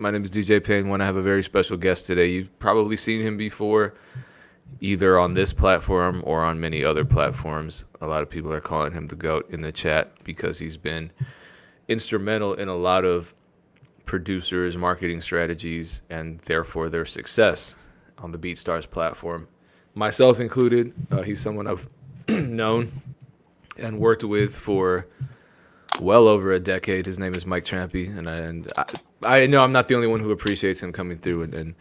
My name is DJ Payne. When I have a very special guest today, you've probably seen him before, either on this platform or on many other platforms. A lot of people are calling him the GOAT in the chat because he's been instrumental in a lot of producers' marketing strategies and therefore their success on the BeatStars platform. Myself included, he's someone I've known and worked with for well over a decade. His name is Mike Trampe, and I know I'm not the only one who appreciates him coming through and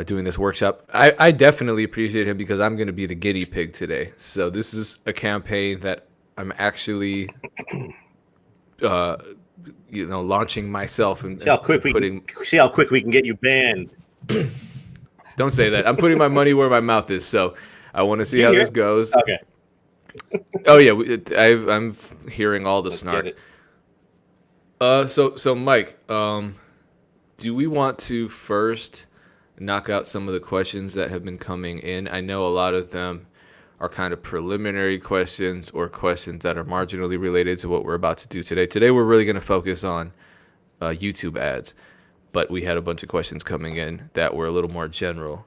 doing this workshop. I definitely appreciate him because I'm going to be the guinea pig today. So this is a campaign that I'm actually, launching myself and see how quick we can get you banned. Don't say that. I'm putting my money where my mouth is. So I want to see how this goes. Okay. Oh yeah, I'm hearing all the snark. So Mike, do we want to first knock out some of the questions that have been coming in? I know a lot of them are kind of preliminary questions or questions that are marginally related to what we're about to do today. Today we're really going to focus on YouTube ads, but we had a bunch of questions coming in that were a little more general.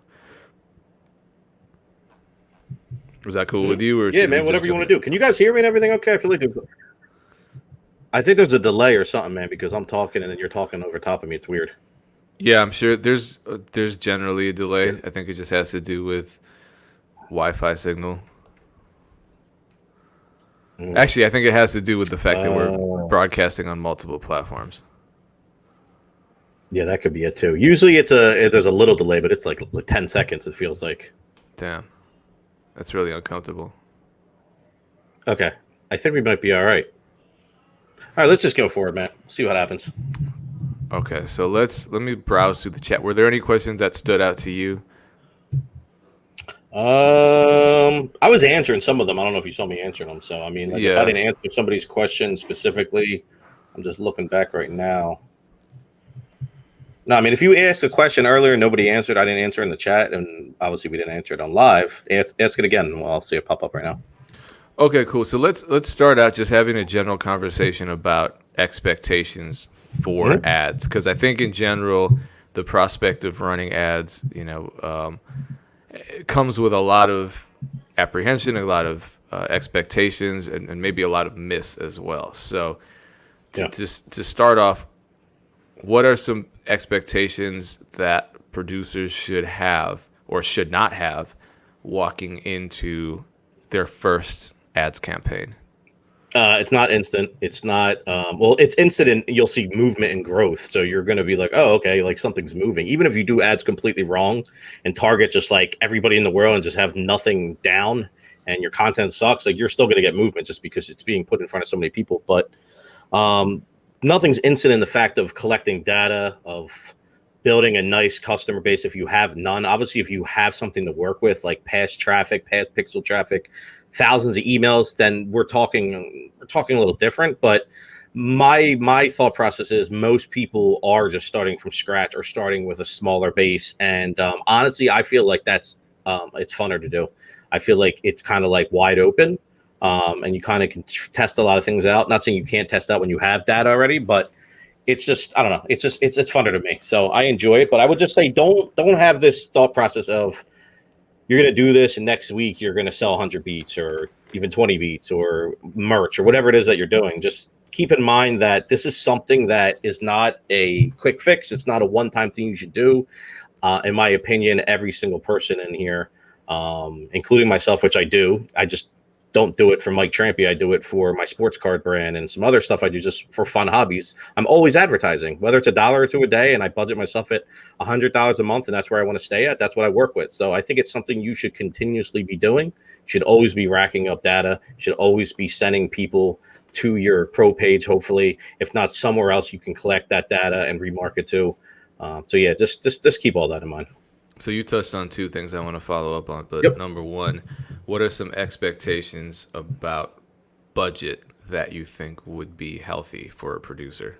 Is that cool with you? Or yeah, man, whatever you want to do. Can you guys hear me and everything okay? I think there's a delay or something, man, because I'm talking and then you're talking over top of me. It's weird. Yeah, I'm sure there's generally a delay. I think it just has to do with Wi-Fi signal. Actually, I think it has to do with the fact that we're broadcasting on multiple platforms. Yeah, that could be it too. Usually there's a little delay, but it's like 10 seconds, it feels like. Damn. That's really uncomfortable. Okay. I think we might be all right. All right, let's just go for it, man. See what happens. Okay, so let me browse through the chat. Were there any questions that stood out to you? I was answering some of them. I don't know if you saw me answering them. So, I mean, if I didn't answer somebody's question specifically, I'm just looking back right now. No, I mean, if you asked a question earlier and nobody answered, I didn't answer in the chat, and obviously we didn't answer it on live. Ask it again. Well, I'll see it pop up right now. Okay, cool. So let's start out just having a general conversation about expectations for ads, because I think in general the prospect of running ads, it comes with a lot of apprehension, a lot of expectations, and maybe a lot of miss as well. So to start off, what are some expectations that producers should have or should not have walking into their first ads campaign? It's not instant. It's not, it's instant and you'll see movement and growth. So you're going to be like, oh, okay, like something's moving. Even if you do ads completely wrong and target just like everybody in the world and just have nothing down and your content sucks, like you're still going to get movement just because it's being put in front of so many people. But nothing's instant in the fact of collecting data, of building a nice customer base. If you have none, obviously, if you have something to work with, like past traffic, past pixel traffic, thousands of emails, then we're talking a little different. But my thought process is most people are just starting from scratch or starting with a smaller base. And honestly, I feel like that's it's funner to do. I feel like it's kind of like wide open. And you kind of can test a lot of things out. Not saying you can't test out when you have data already, but it's just, I don't know. It's funner to me. So I enjoy it, but I would just say, don't have this thought process of you're going to do this and next week you're going to sell 100 beats or even 20 beats or merch or whatever it is that you're doing. Just keep in mind that this is something that is not a quick fix. It's not a one-time thing you should do. In my opinion, every single person in here, including myself, which I do, I just don't do it for Mike Trampe. I do it for my sports card brand and some other stuff I do just for fun hobbies. I'm always advertising, whether it's $1 or $2 a day, and I budget myself at $100 a month, and that's where I want to stay at. That's what I work with. So I think it's something you should continuously be doing. You should always be racking up data. You should always be sending people to your pro page, hopefully. If not somewhere else, you can collect that data and remarket to. So yeah, just keep all that in mind. So you touched on two things I want to follow up on, but number one, what are some expectations about budget that you think would be healthy for a producer?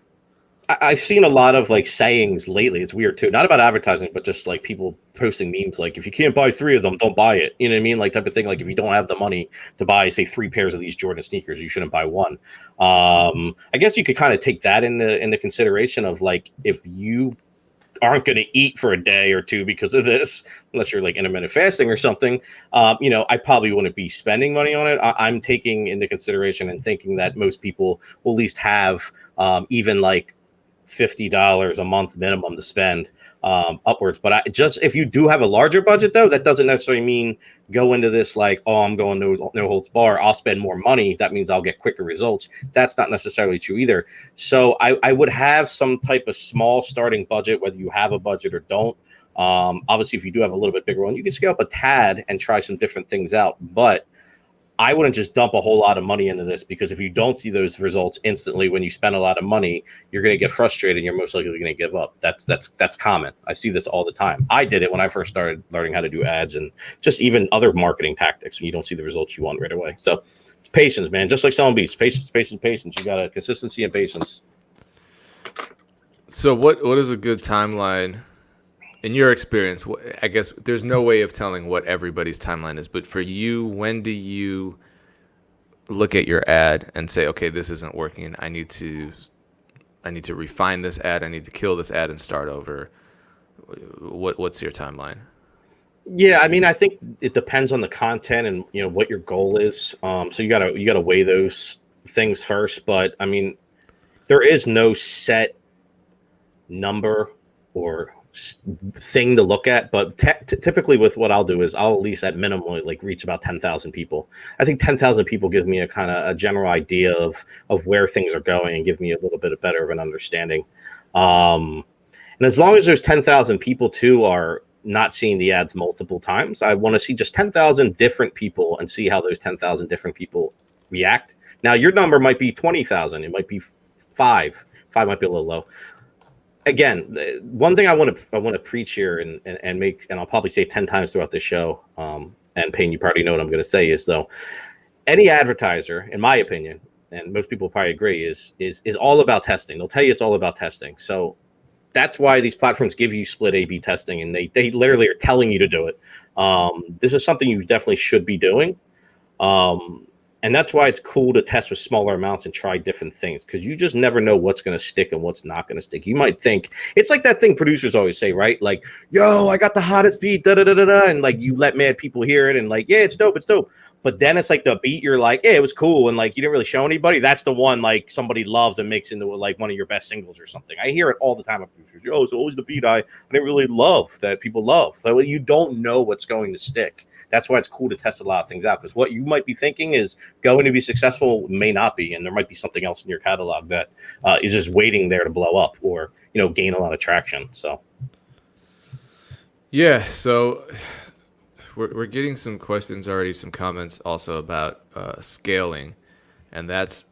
I've seen a lot of like sayings lately. It's weird too. Not about advertising, but just like people posting memes like, if you can't buy 3 of them, don't buy it. You know what I mean? Like type of thing. Like if you don't have the money to buy, say, 3 pairs of these Jordan sneakers, you shouldn't buy one. I guess you could kind of take that into consideration of like, if you aren't going to eat for a day or two because of this, unless you're like intermittent fasting or something. I probably wouldn't be spending money on it. I'm taking into consideration and thinking that most people will at least have even like $50 a month minimum to spend upwards. But if you do have a larger budget, though, that doesn't necessarily mean go into this like, oh, I'm going no holds bar. I'll spend more money. That means I'll get quicker results. That's not necessarily true either. So I would have some type of small starting budget, whether you have a budget or don't. Obviously, if you do have a little bit bigger one, you can scale up a tad and try some different things out. But I wouldn't just dump a whole lot of money into this, because if you don't see those results instantly when you spend a lot of money, you're going to get frustrated and you're most likely going to give up. That's common. I see this all the time. I did it when I first started learning how to do ads and just even other marketing tactics when you don't see the results you want right away. So patience, man, just like selling beats. Patience, patience, patience. You got a consistency and patience. So what is a good timeline in your experience? I guess there's no way of telling what everybody's timeline is, but for you, when do you look at your ad and say, okay, this isn't working. I need to refine this ad. I need to kill this ad and start over. What's your timeline? Yeah, I mean, I think it depends on the content and what your goal is. So you gotta weigh those things first. But I mean, there is no set number or thing to look at, but typically with what I'll do is I'll at least at minimum like reach about 10,000 people. I think 10,000 people gives me a kind of a general idea of where things are going and give me a little bit better of an understanding. And as long as there's 10,000 people too are not seeing the ads multiple times, I want to see just 10,000 different people and see how those 10,000 different people react. Now your number might be 20,000. It might be five might be a little low. Again, one thing I want to preach here and make, and I'll probably say 10 times throughout this show, and Payne, you probably know what I'm going to say, is though any advertiser, in my opinion, and most people probably agree, is all about testing. They'll tell you it's all about testing. So that's why these platforms give you split A/B testing, and they literally are telling you to do it. This is something you definitely should be doing. And that's why it's cool to test with smaller amounts and try different things, because you just never know what's going to stick and what's not going to stick. You might think it's like that thing producers always say, right? Like, yo, I got the hottest beat, da da da da da, and like you let mad people hear it and like, yeah, it's dope, it's dope. But then it's like the beat, you're like, yeah, it was cool, and like you didn't really show anybody. That's the one like somebody loves and makes into like one of your best singles or something. I hear it all the time of producers. Yo, it's always the beat I didn't really love that people love. So you don't know what's going to stick. That's why it's cool to test a lot of things out, because what you might be thinking is going to be successful may not be, and there might be something else in your catalog that is just waiting there to blow up or gain a lot of traction. So yeah, so we're getting some questions already, some comments also about scaling, and that's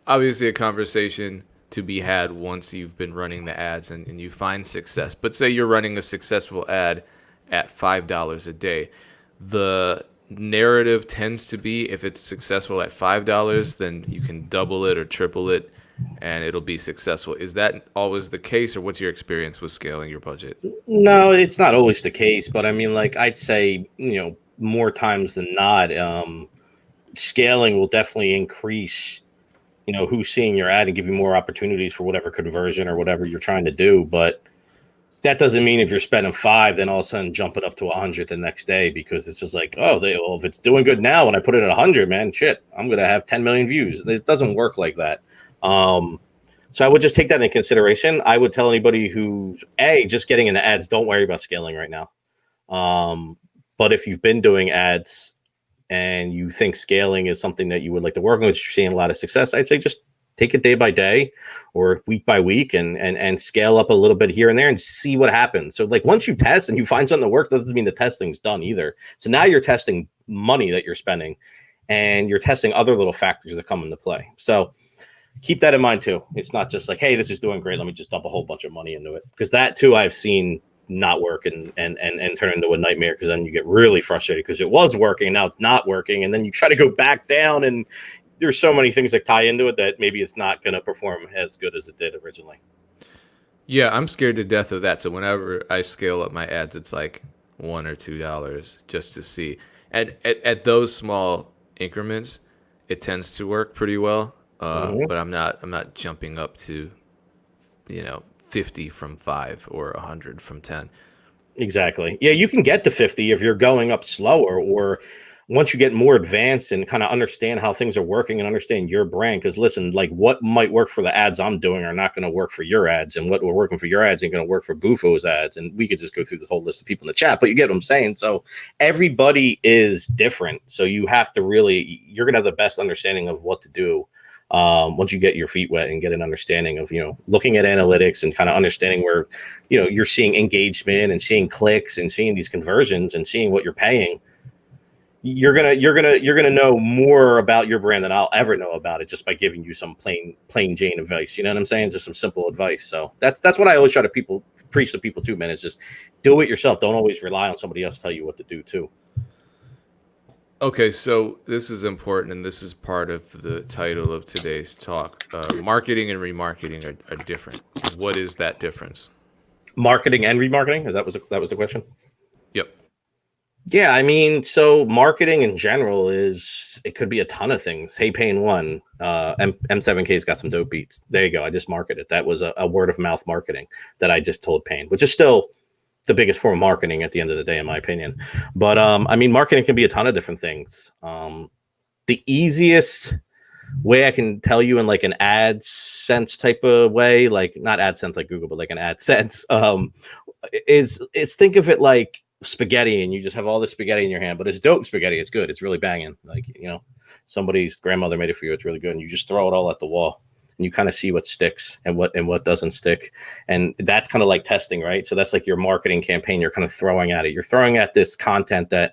obviously a conversation to be had once you've been running the ads and you find success. But say you're running a successful ad at $5 a day. The narrative tends to be, if it's successful at $5, then you can double it or triple it and it'll be successful. Is that always the case, or what's your experience with scaling your budget? no, it's not always the case, but I mean, like I'd say, more times than not, scaling will definitely increase, who's seeing your ad and give you more opportunities for whatever conversion or whatever you're trying to do. But that doesn't mean if you're spending 5, then all of a sudden jump it up to 100 the next day, because it's just like, well, if it's doing good now and I put it at 100, man, shit, I'm going to have 10 million views. It doesn't work like that. So I would just take that into consideration. I would tell anybody who's just getting into ads, don't worry about scaling right now. But if you've been doing ads and you think scaling is something that you would like to work on, which you're seeing a lot of success, I'd say just take it day by day or week by week and scale up a little bit here and there and see what happens. So like once you test and you find something that works, doesn't mean the testing's done either. So now you're testing money that you're spending and you're testing other little factors that come into play. So keep that in mind too. It's not just like, hey, this is doing great, let me just dump a whole bunch of money into it. Because that too I've seen not work and turn into a nightmare, because then you get really frustrated because it was working, now it's not working, and then you try to go back down, and there's so many things that tie into it that maybe it's not going to perform as good as it did originally. Yeah, I'm scared to death of that. So whenever I scale up my ads, it's like $1 or $2 just to see. And at those small increments, it tends to work pretty well. But I'm not jumping up to, 50 from 5 or 100 from 10. Exactly. Yeah, you can get to 50 if you're going up slower, or once you get more advanced and kind of understand how things are working and understand your brand. Because listen, like what might work for the ads I'm doing are not going to work for your ads, and what we're working for your ads ain't going to work for Bufo's ads. And we could just go through this whole list of people in the chat, but you get what I'm saying. So everybody is different. So you have to really, you're going to have the best understanding of what to do once you get your feet wet and get an understanding of, looking at analytics and kind of understanding where, you're seeing engagement and seeing clicks and seeing these conversions and seeing what you're paying. You're gonna know more about your brand than I'll ever know about it, just by giving you some plain Jane advice. You know what I'm saying? Just some simple advice. So that's what I always try to preach to people too, man. Is just do it yourself. Don't always rely on somebody else to tell you what to do too. Okay, so this is important, and this is part of the title of today's talk. Marketing and remarketing are different. What is that difference? Marketing and remarketing? That was the question? Yep. Yeah, I mean, so marketing in general it could be a ton of things. Hey, Payne One, M7K's got some dope beats. There you go. I just marketed. That was a word of mouth marketing that I just told Payne, which is still the biggest form of marketing at the end of the day, in my opinion. But I mean, marketing can be a ton of different things. The easiest way I can tell you in like an AdSense type of way, like not AdSense like Google, but like an AdSense, is think of it like spaghetti, and you just have all this spaghetti in your hand, but it's dope spaghetti. It's good. It's really banging. Like, somebody's grandmother made it for you. It's really good. And you just throw it all at the wall, and you kind of see what sticks and what doesn't stick. And that's kind of like testing, right? So that's like your marketing campaign. You're kind of throwing at it. You're throwing at this content that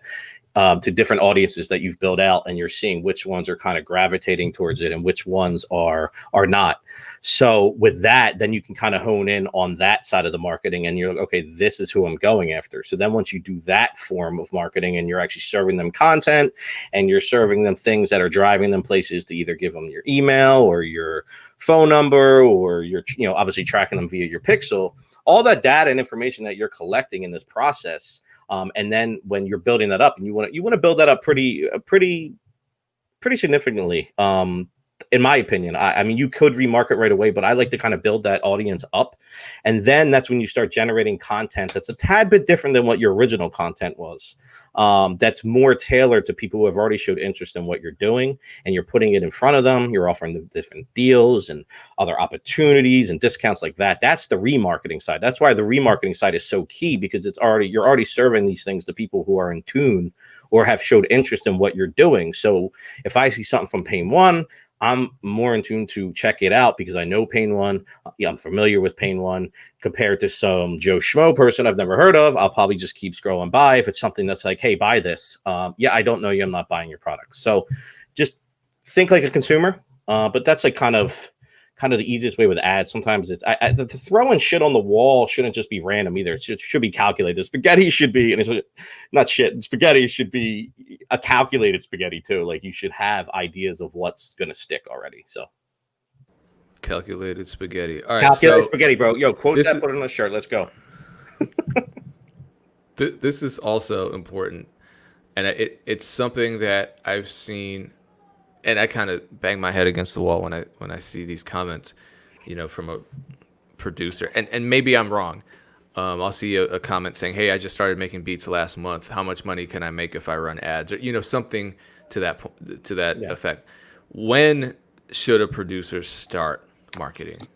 to different audiences that you've built out, and you're seeing which ones are kind of gravitating towards it and which ones are not. So with that, then you can kind of hone in on that side of the marketing, and you're like, okay, this is who I'm going after. So then once you do that form of marketing, and you're actually serving them content, and you're serving them things that are driving them places to either give them your email or your phone number, or you're obviously tracking them via your pixel, all that data and information that you're collecting in this process. And then when you're building that up, and you want to build that up pretty significantly, in my opinion. I mean, you could remarket right away, but I like to kind of build that audience up, and then that's when you start generating content that's a tad bit different than what your original content was. That's more tailored to people who have already showed interest in what you're doing, and you're putting it in front of them. You're offering them different deals and other opportunities and discounts like that. That's the remarketing side. That's why the remarketing side is so key, because you're already serving these things to people who are in tune or have showed interest in what you're doing. So if I see something from Payne One, I'm more in tune to check it out because I know Payne One. Yeah, I'm familiar with Payne One compared to some Joe Schmo person I've never heard of. I'll probably just keep scrolling by. If it's something that's like, hey, buy this. Yeah, I don't know you. I'm not buying your products. So just think like a consumer. But that's like kind of the easiest way with ads. Sometimes it's the throwing shit on the wall shouldn't just be random either. It should be calculated. Spaghetti should be, and it's not shit. Spaghetti should be a calculated spaghetti too. Like you should have ideas of what's gonna stick already. So calculated spaghetti. All right, calculated spaghetti, bro. Yo, quote that. Put it on a shirt. Let's go. This is also important, and it's something that I've seen. And I kind of bang my head against the wall when I see these comments, from a producer. And maybe I'm wrong. I'll see a comment saying, "Hey, I just started making beats last month. How much money can I make if I run ads?" Or something to that effect. When should a producer start marketing?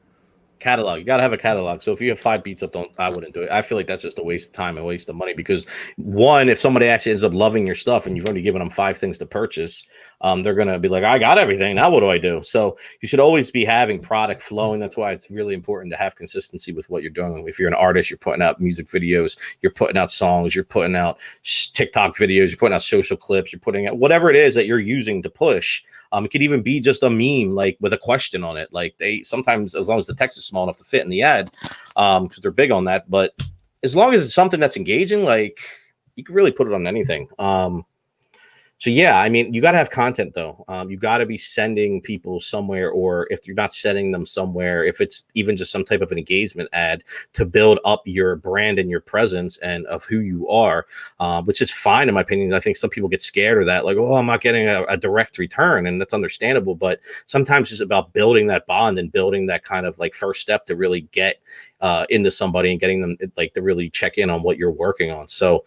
Catalog. You got to have a catalog. So if you have 5 beats up, I wouldn't do it. I feel like that's just a waste of time and waste of money, because one, if somebody actually ends up loving your stuff and you've only given them 5 things to purchase, they're going to be like, I got everything. Now what do I do? So you should always be having product flowing. That's why it's really important to have consistency with what you're doing. If you're an artist, you're putting out music videos, you're putting out songs, you're putting out TikTok videos, you're putting out social clips, you're putting out whatever it is that you're using to push. It could even be just a meme, like with a question on it. Like they sometimes, as long as the text is small enough to fit in the ad, because they're big on that. But as long as it's something that's engaging, like you can really put it on anything. So yeah, I mean, you got to have content though. You got to be sending people somewhere, or if you're not sending them somewhere, if it's even just some type of an engagement ad to build up your brand and your presence and of who you are, which is fine in my opinion. I think some people get scared of that, like, oh, I'm not getting a direct return, and that's understandable. But sometimes it's about building that bond and building that kind of like first step to really get into somebody and getting them like to really check in on what you're working on. So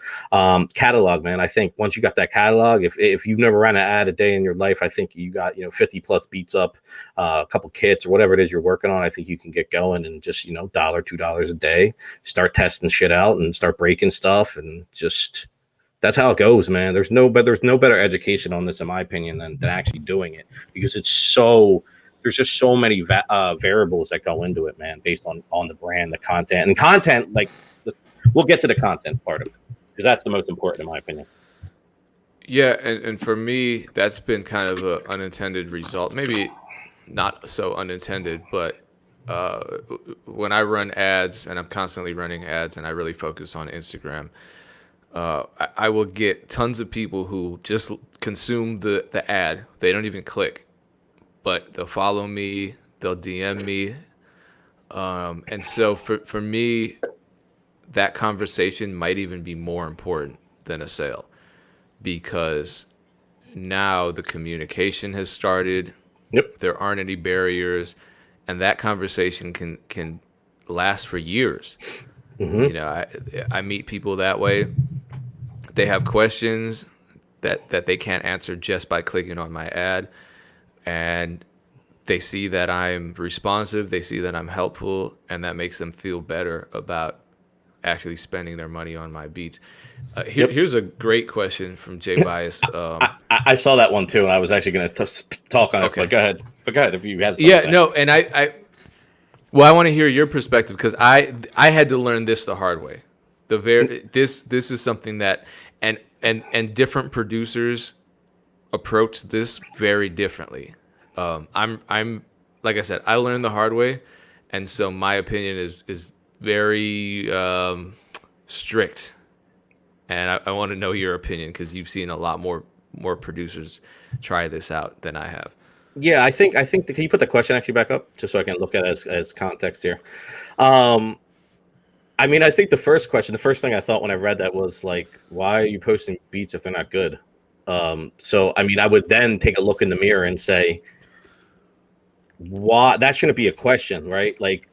catalog, man, I think once you got that catalog, if you've never ran an ad a day in your life, I think you got 50 plus beats up, a couple kits or whatever it is you're working on. I think you can get going and just $1, $2 a day, start testing shit out and start breaking stuff, and just that's how it goes, man. There's no better education on this, in my opinion, than actually doing it, because there's just so many variables that go into it, man, based on the brand, the content. Like, we'll get to the content part of it, because that's the most important, in my opinion. Yeah, and for me, that's been kind of an unintended result. Maybe not so unintended, but when I run ads, and I'm constantly running ads, and I really focus on Instagram, I will get tons of people who just consume the ad. They don't even click, but they'll follow me, they'll DM me. And so for me, that conversation might even be more important than a sale, because now the communication has started. Yep. There aren't any barriers, and that conversation can last for years. Mm-hmm. I meet people that way. They have questions that they can't answer just by clicking on my ad, and they see that I'm responsive, they see that I'm helpful, and that makes them feel better about actually spending their money on my beats. Here's a great question from Jay Bias. I saw that one too, and I was actually going to talk on it. Okay. But go ahead if you have something to say. No, and I want to hear your perspective, because I had to learn this the hard way. This is something that and different producers approach this very differently. I'm like I said, I learned the hard way, and so my opinion is very strict, and I want to know your opinion, because you've seen a lot more producers try this out than I have. Yeah, I think can you put the question actually back up, just so I can look at it as context here? I mean, I think the first thing I thought when I read that was like, why are you posting beats if they're not good? So I mean, I would then take a look in the mirror and say, why? That shouldn't be a question, right? Like,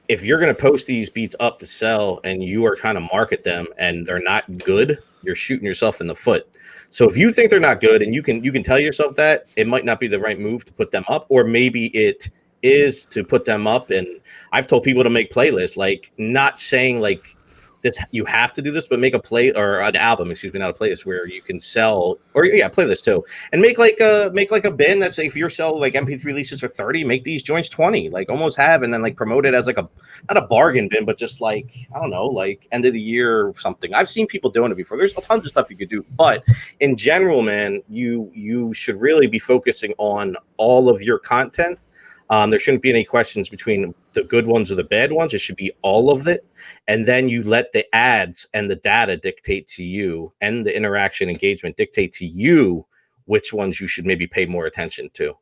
if you're going to post these beats up to sell and you are kind of market them and they're not good, you're shooting yourself in the foot. So if you think they're not good, and you can tell yourself that, it might not be the right move to put them up, or maybe it is to put them up. And I've told people to make playlists, like, not saying like this, you have to do this, but make a play or an album, not a playlist, where you can sell, or playlist too, and make like a bin that's, if you're selling like MP3 releases for 30, make these joints 20, like almost have, and then like promote it as like not a bargain bin, but just like, I don't know, like end of the year or something. I've seen people doing it before. There's a ton of stuff you could do, but in general, man, you should really be focusing on all of your content. There shouldn't be any questions between the good ones or the bad ones. It should be all of it. And then you let the ads and the data dictate to you, and the interaction engagement dictate to you which ones you should maybe pay more attention to.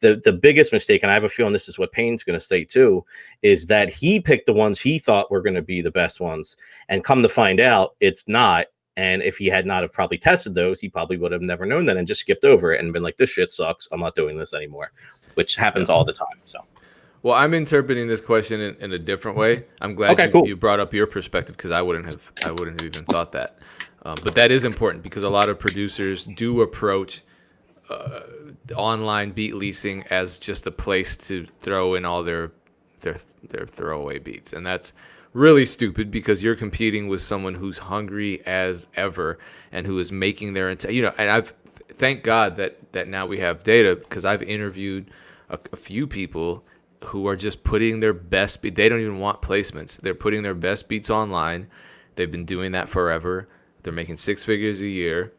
The biggest mistake, and I have a feeling this is what Payne's going to say too, is that he picked the ones he thought were going to be the best ones, and come to find out it's not. And if he had not have probably tested those, he probably would have never known that and just skipped over it and been like, this shit sucks, I'm not doing this anymore, which happens all the time. So. Well, I'm interpreting this question in a different way. I'm glad you brought up your perspective, because I wouldn't have even thought that. But that is important, because a lot of producers do approach online beat leasing as just a place to throw in all their throwaway beats, and that's really stupid, because you're competing with someone who's hungry as ever and who is making their and thank God that now we have data, because I've interviewed a few people who are just putting their best beat. They don't even want placements. They're putting their best beats online. They've been doing that forever. They're making 6 figures a year,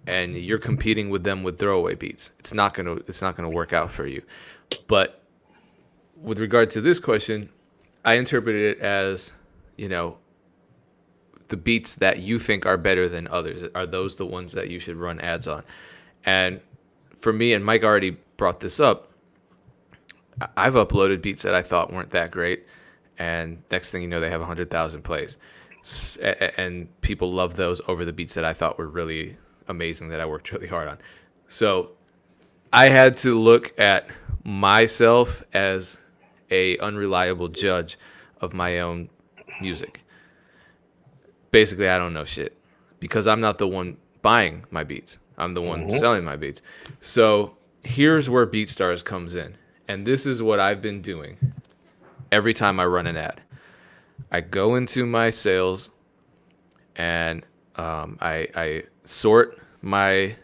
and you're competing with them with throwaway beats. It's not gonna work out for you. But with regard to this question, I interpreted it as, the beats that you think are better than others, are those the ones that you should run ads on? And for me, and Mike already brought this up, I've uploaded beats that I thought weren't that great, and next thing you know, they have 100,000 plays, and people love those over the beats that I thought were really amazing, that I worked really hard on. So I had to look at myself as a unreliable judge of my own music. Basically, I don't know shit because I'm not the one buying my beats. I'm the one selling my beats. So here's where BeatStars comes in. And this is what I've been doing every time I run an ad. I go into my sales and I sort my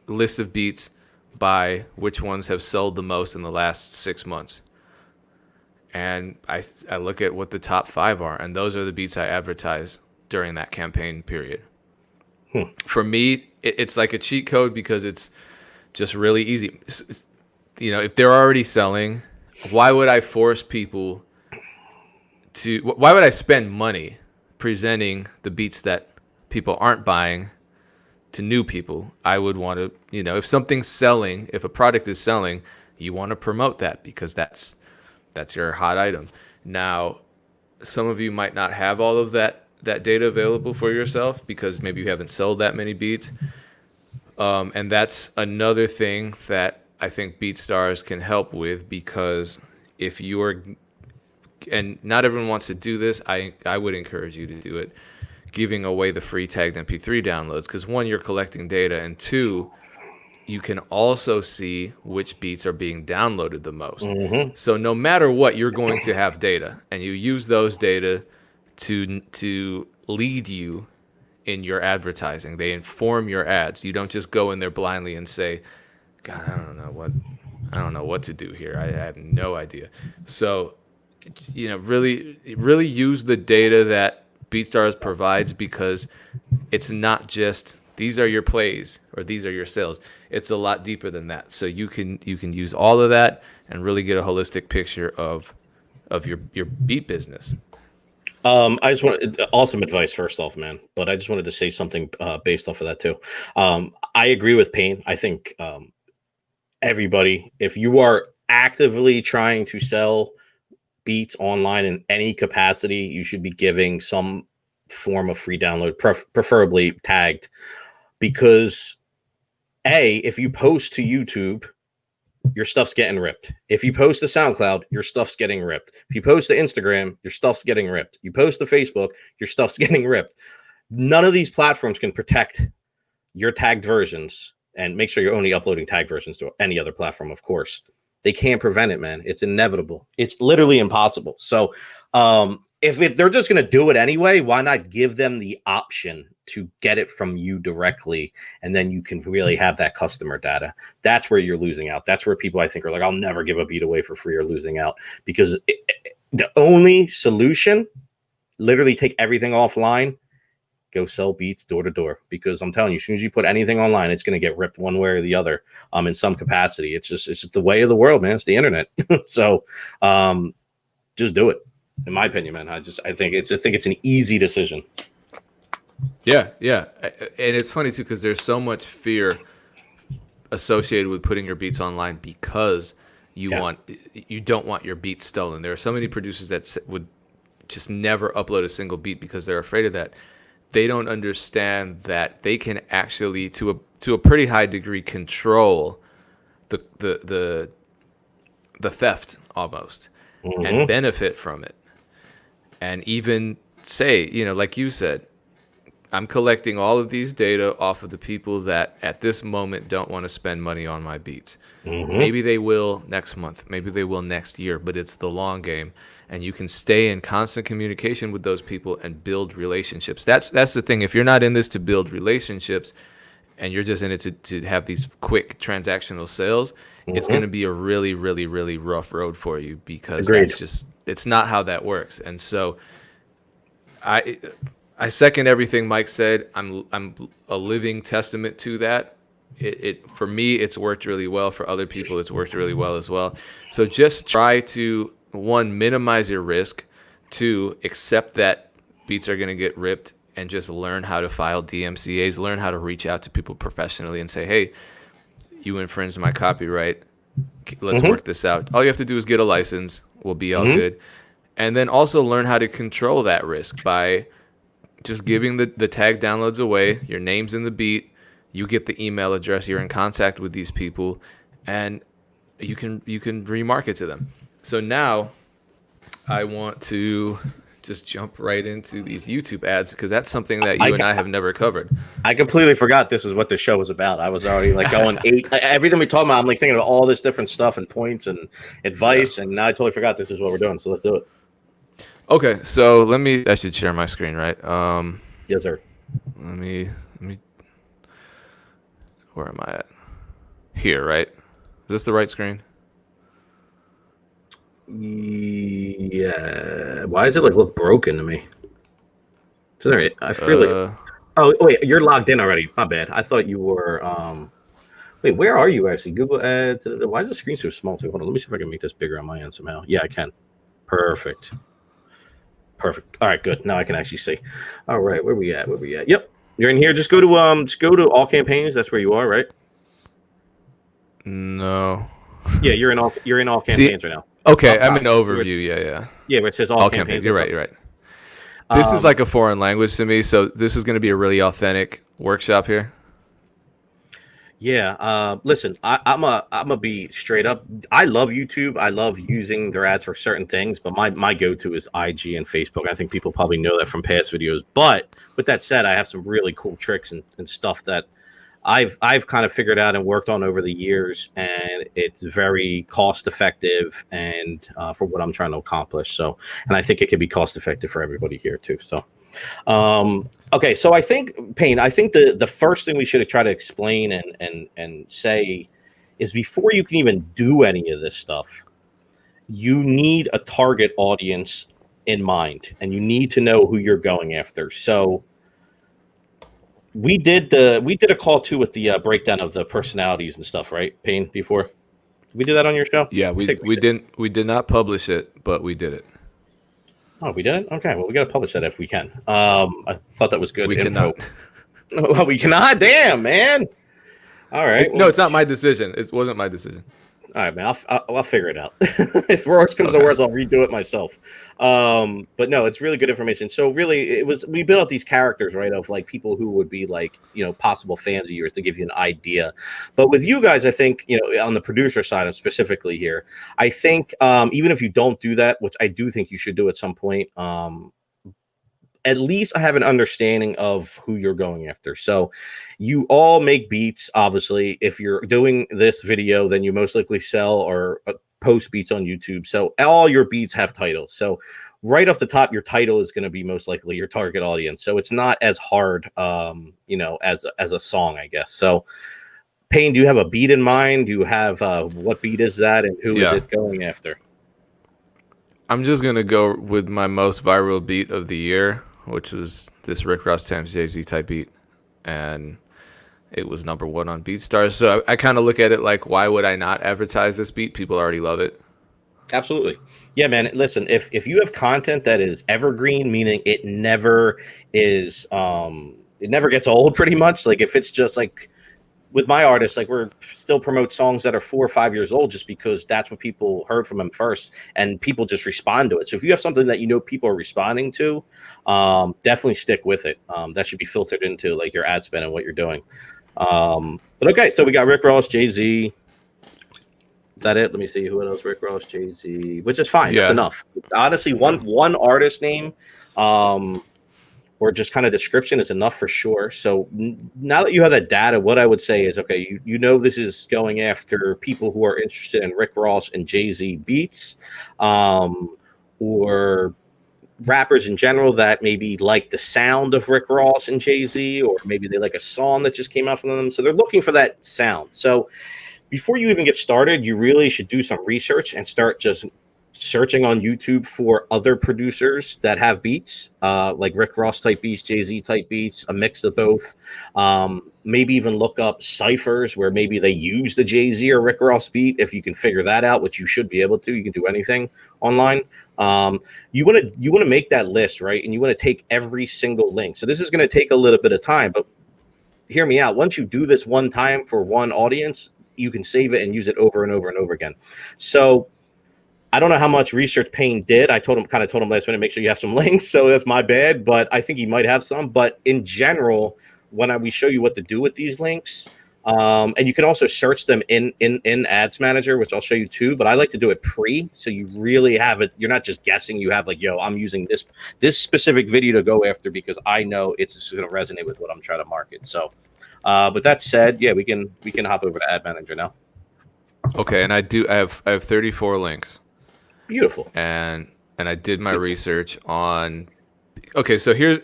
list of beats by which ones have sold the most in the last 6 months. And I look at what the top 5 are, and those are the beats I advertise during that campaign period. For me, it's like a cheat code because it's just really easy. You know, if they're already selling, why would I force people to, why would I spend money presenting the beats that people aren't buying to new people? I would want to, you know, if something's selling, if a product is selling, you want to promote that because that's your hot item. Now, some of you might not have all of that data available for yourself because maybe you haven't sold that many beats. And that's another thing that I think BeatStars can help with, because if you're, and not everyone wants to do this, I would encourage you to do it, giving away the free tagged MP3 downloads, because one, you're collecting data, and two, you can also see which beats are being downloaded the most. So no matter what, you're going to have data, and you use those data to lead you in your advertising. They inform your ads. You don't just go in there blindly and say, God, I don't know what to do here. I have no idea. So, you know, really use the data that BeatStars provides, because it's not just these are your plays or these are your sales. It's a lot deeper than that. So you can use all of that and really get a holistic picture of your beat business. I just want awesome advice first off, man. But I just wanted to say something based off of that too. I agree with Payne. I think everybody, if you are actively trying to sell beats online in any capacity, you should be giving some form of free download, preferably tagged, because if you post to YouTube, your stuff's getting ripped. If you post to SoundCloud, your stuff's getting ripped. If you post to Instagram, your stuff's getting ripped. You post to Facebook, your stuff's getting ripped. None of these platforms can protect your tagged versions, and make sure you're only uploading tagged versions to any other platform, of course. They can't prevent it, man. It's inevitable. It's literally impossible. So if they're just going to do it anyway, why not give them the option to get it from you directly? And then you can really have that customer data. That's where you're losing out. That's where people, I think, are like, I'll never give a beat away for free, or losing out. Because the only solution, literally take everything offline, go sell beats door to door. Because I'm telling you, as soon as you put anything online, it's going to get ripped one way or the other in some capacity. It's just the way of the world, man. It's the internet. So just do it. In my opinion, man, I think it's an easy decision. Yeah, and it's funny too, because there's so much fear associated with putting your beats online, because you don't want your beats stolen. There are so many producers that would just never upload a single beat because they're afraid of that. They don't understand that they can actually, to a pretty high degree, control the theft almost, and benefit from it. And even say, you know, like you said, I'm collecting all of these data off of the people that at this moment don't want to spend money on my beats. Maybe they will next month, maybe they will next year, but it's the long game. And you can stay in constant communication with those people and build relationships. That's the thing. If you're not in this to build relationships, and you're just in it to have these quick transactional sales, it's going to be a really, really, really rough road for you, because it's not how that works. And so I second everything Mike said. I'm a living testament to that. It for me, it's worked really well. For other people, it's worked really well as well. So just try to, one, minimize your risk. Two, accept that beats are going to get ripped, and just learn how to file DMCAs, learn how to reach out to people professionally and say, hey, you infringed my copyright. Let's work this out. All you have to do is get a license. We'll be all good. And then also learn how to control that risk by just giving the tag downloads away. Your name's in the beat. You get the email address. You're in contact with these people, and you can remarket to them. So now I want to just jump right into these YouTube ads because that's something that I, you and I have never covered. I completely forgot this is what the show was about. I was already like going everything we talk about. I'm like thinking of all this different stuff and points and advice, and now I totally forgot this is what we're doing. So let's do it. Okay, so I should share my screen, right? Yes, sir. Let me, where am I at? Here, right? Is this the right screen? Yeah. Why does it like look broken to me? Sorry, I feel like. Oh wait, you're logged in already. My bad. I thought you were. Wait, where are you actually? Google Ads. Why is the screen so small too? Hold on. Let me see if I can make this bigger on my end somehow. Yeah, I can. Perfect. Perfect. All right, good. Now I can actually see. All right, where we at? Yep, you're in here. Just go to all campaigns. That's where you are, right? No. Yeah, you're in all campaigns right now. Okay, I'm in overview. Yeah. Yeah, where it says all campaigns. You're right. This is like a foreign language to me, so this is going to be a really authentic workshop here. Yeah. Listen, I'm a be straight up. I love YouTube. I love using their ads for certain things, but my go-to is IG and Facebook. I think people probably know that from past videos. But with that said, I have some really cool tricks and stuff that I've kind of figured out and worked on over the years, and it's very cost effective and for what I'm trying to accomplish. So, and I think it can be cost effective for everybody here too. So, okay. So I think Payne, the first thing we should have tried to explain and say is before you can even do any of this stuff, you need a target audience in mind, and you need to know who you're going after. So we did a call too with the breakdown of the personalities and stuff, right, Payne? Before did we do that on your show? Yeah, we did not publish it, but we did it. Oh, we did? Okay, well, we got to publish that if we can. I thought that was good info. Cannot. We cannot? Damn, man. All right. No, it's not my decision. It wasn't my decision. All right, man. I'll figure it out. If worse comes to worse, I'll redo it myself. But no, it's really good information. So really, we built out these characters, right, of like people who would be like, possible fans of yours to give you an idea. But with you guys, I think, on the producer side, specifically here, I think even if you don't do that, which I do think you should do at some point, at least I have an understanding of who you're going after. So you all make beats, obviously. If you're doing this video, then you most likely sell or post beats on YouTube. So all your beats have titles. So right off the top, your title is going to be most likely your target audience. So it's not as hard, as a song, I guess. So Payne, do you have a beat in mind? Do you have what beat is that, and who is it going after? I'm just going to go with my most viral beat of the year, which was this Rick Ross times Jay-Z type beat. And it was #1 on BeatStars. So I kind of look at it like, why would I not advertise this beat? People already love it. Absolutely. Yeah, man. Listen, if you have content that is evergreen, meaning it never is, it never gets old pretty much. Like if it's just like, with my artists, like we're still promote songs that are 4 or 5 years old just because that's what people heard from them first, and people just respond to it. So if you have something that people are responding to, definitely stick with it. That should be filtered into like your ad spend and what you're doing. But okay, so we got Rick Ross, Jay-Z. Is that it? Let me see who else. Rick Ross, Jay-Z, which is fine. Yeah. That's enough. Honestly, one artist name, or just kind of description is enough for sure. So now that you have that data, what I would say is, okay, this is going after people who are interested in Rick Ross and Jay-Z beats, or rappers in general that maybe like the sound of Rick Ross and Jay-Z, or maybe they like a song that just came out from them. So they're looking for that sound. So before you even get started, you really should do some research and start just searching on YouTube for other producers that have beats, like Rick Ross type beats, Jay-Z type beats, a mix of both. Maybe even look up ciphers where maybe they use the Jay-Z or Rick Ross beat. If you can figure that out, which you should be able to, you can do anything online. You want to make that list, right? And you want to take every single link. So this is going to take a little bit of time, but hear me out. Once you do this one time for one audience, you can save it and use it over and over and over again. So I don't know how much research Payne did. I told him last minute, make sure you have some links. So that's my bad, but I think he might have some. But in general, when we show you what to do with these links, And you can also search them in Ads Manager, which I'll show you too. But I like to do it pre, so you really have it. You're not just guessing. You have like, yo, I'm using this specific video to go after because I know it's going to resonate with what I'm trying to market. So, with that said, yeah, we can hop over to Ad Manager now. Okay, and I have 34 links. Beautiful. And I did my research on. Okay, so here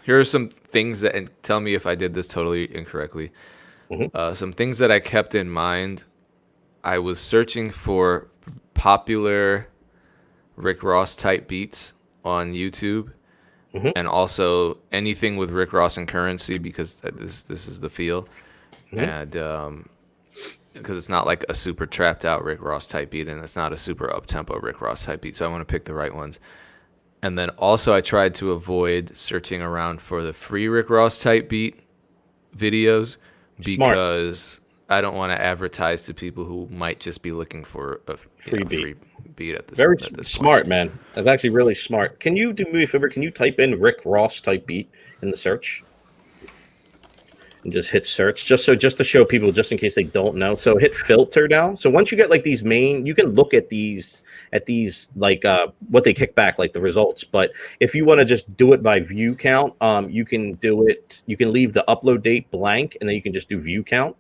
are some things that, and tell me if I did this totally incorrectly. Some things that I kept in mind. I was searching for popular Rick Ross type beats on YouTube, and also anything with Rick Ross and currency, because this is the feel, and because it's not like a super trapped out Rick Ross type beat, and it's not a super up tempo Rick Ross type beat. So I want to pick the right ones. And then also I tried to avoid searching around for the free Rick Ross type beat videos, because I don't want to advertise to people who might just be looking for a free beat at this. Very at this smart, point. man. That's actually really smart. Can you do me a favor? Can you type in Rick Ross type beat in the search and just hit search, just to show people, just in case they don't know. So hit filter now. So once you get like these main, you can look at these like what they kick back, like the results. But if you want to just do it by view count, you can do it. You can leave the upload date blank, and then you can just do view count.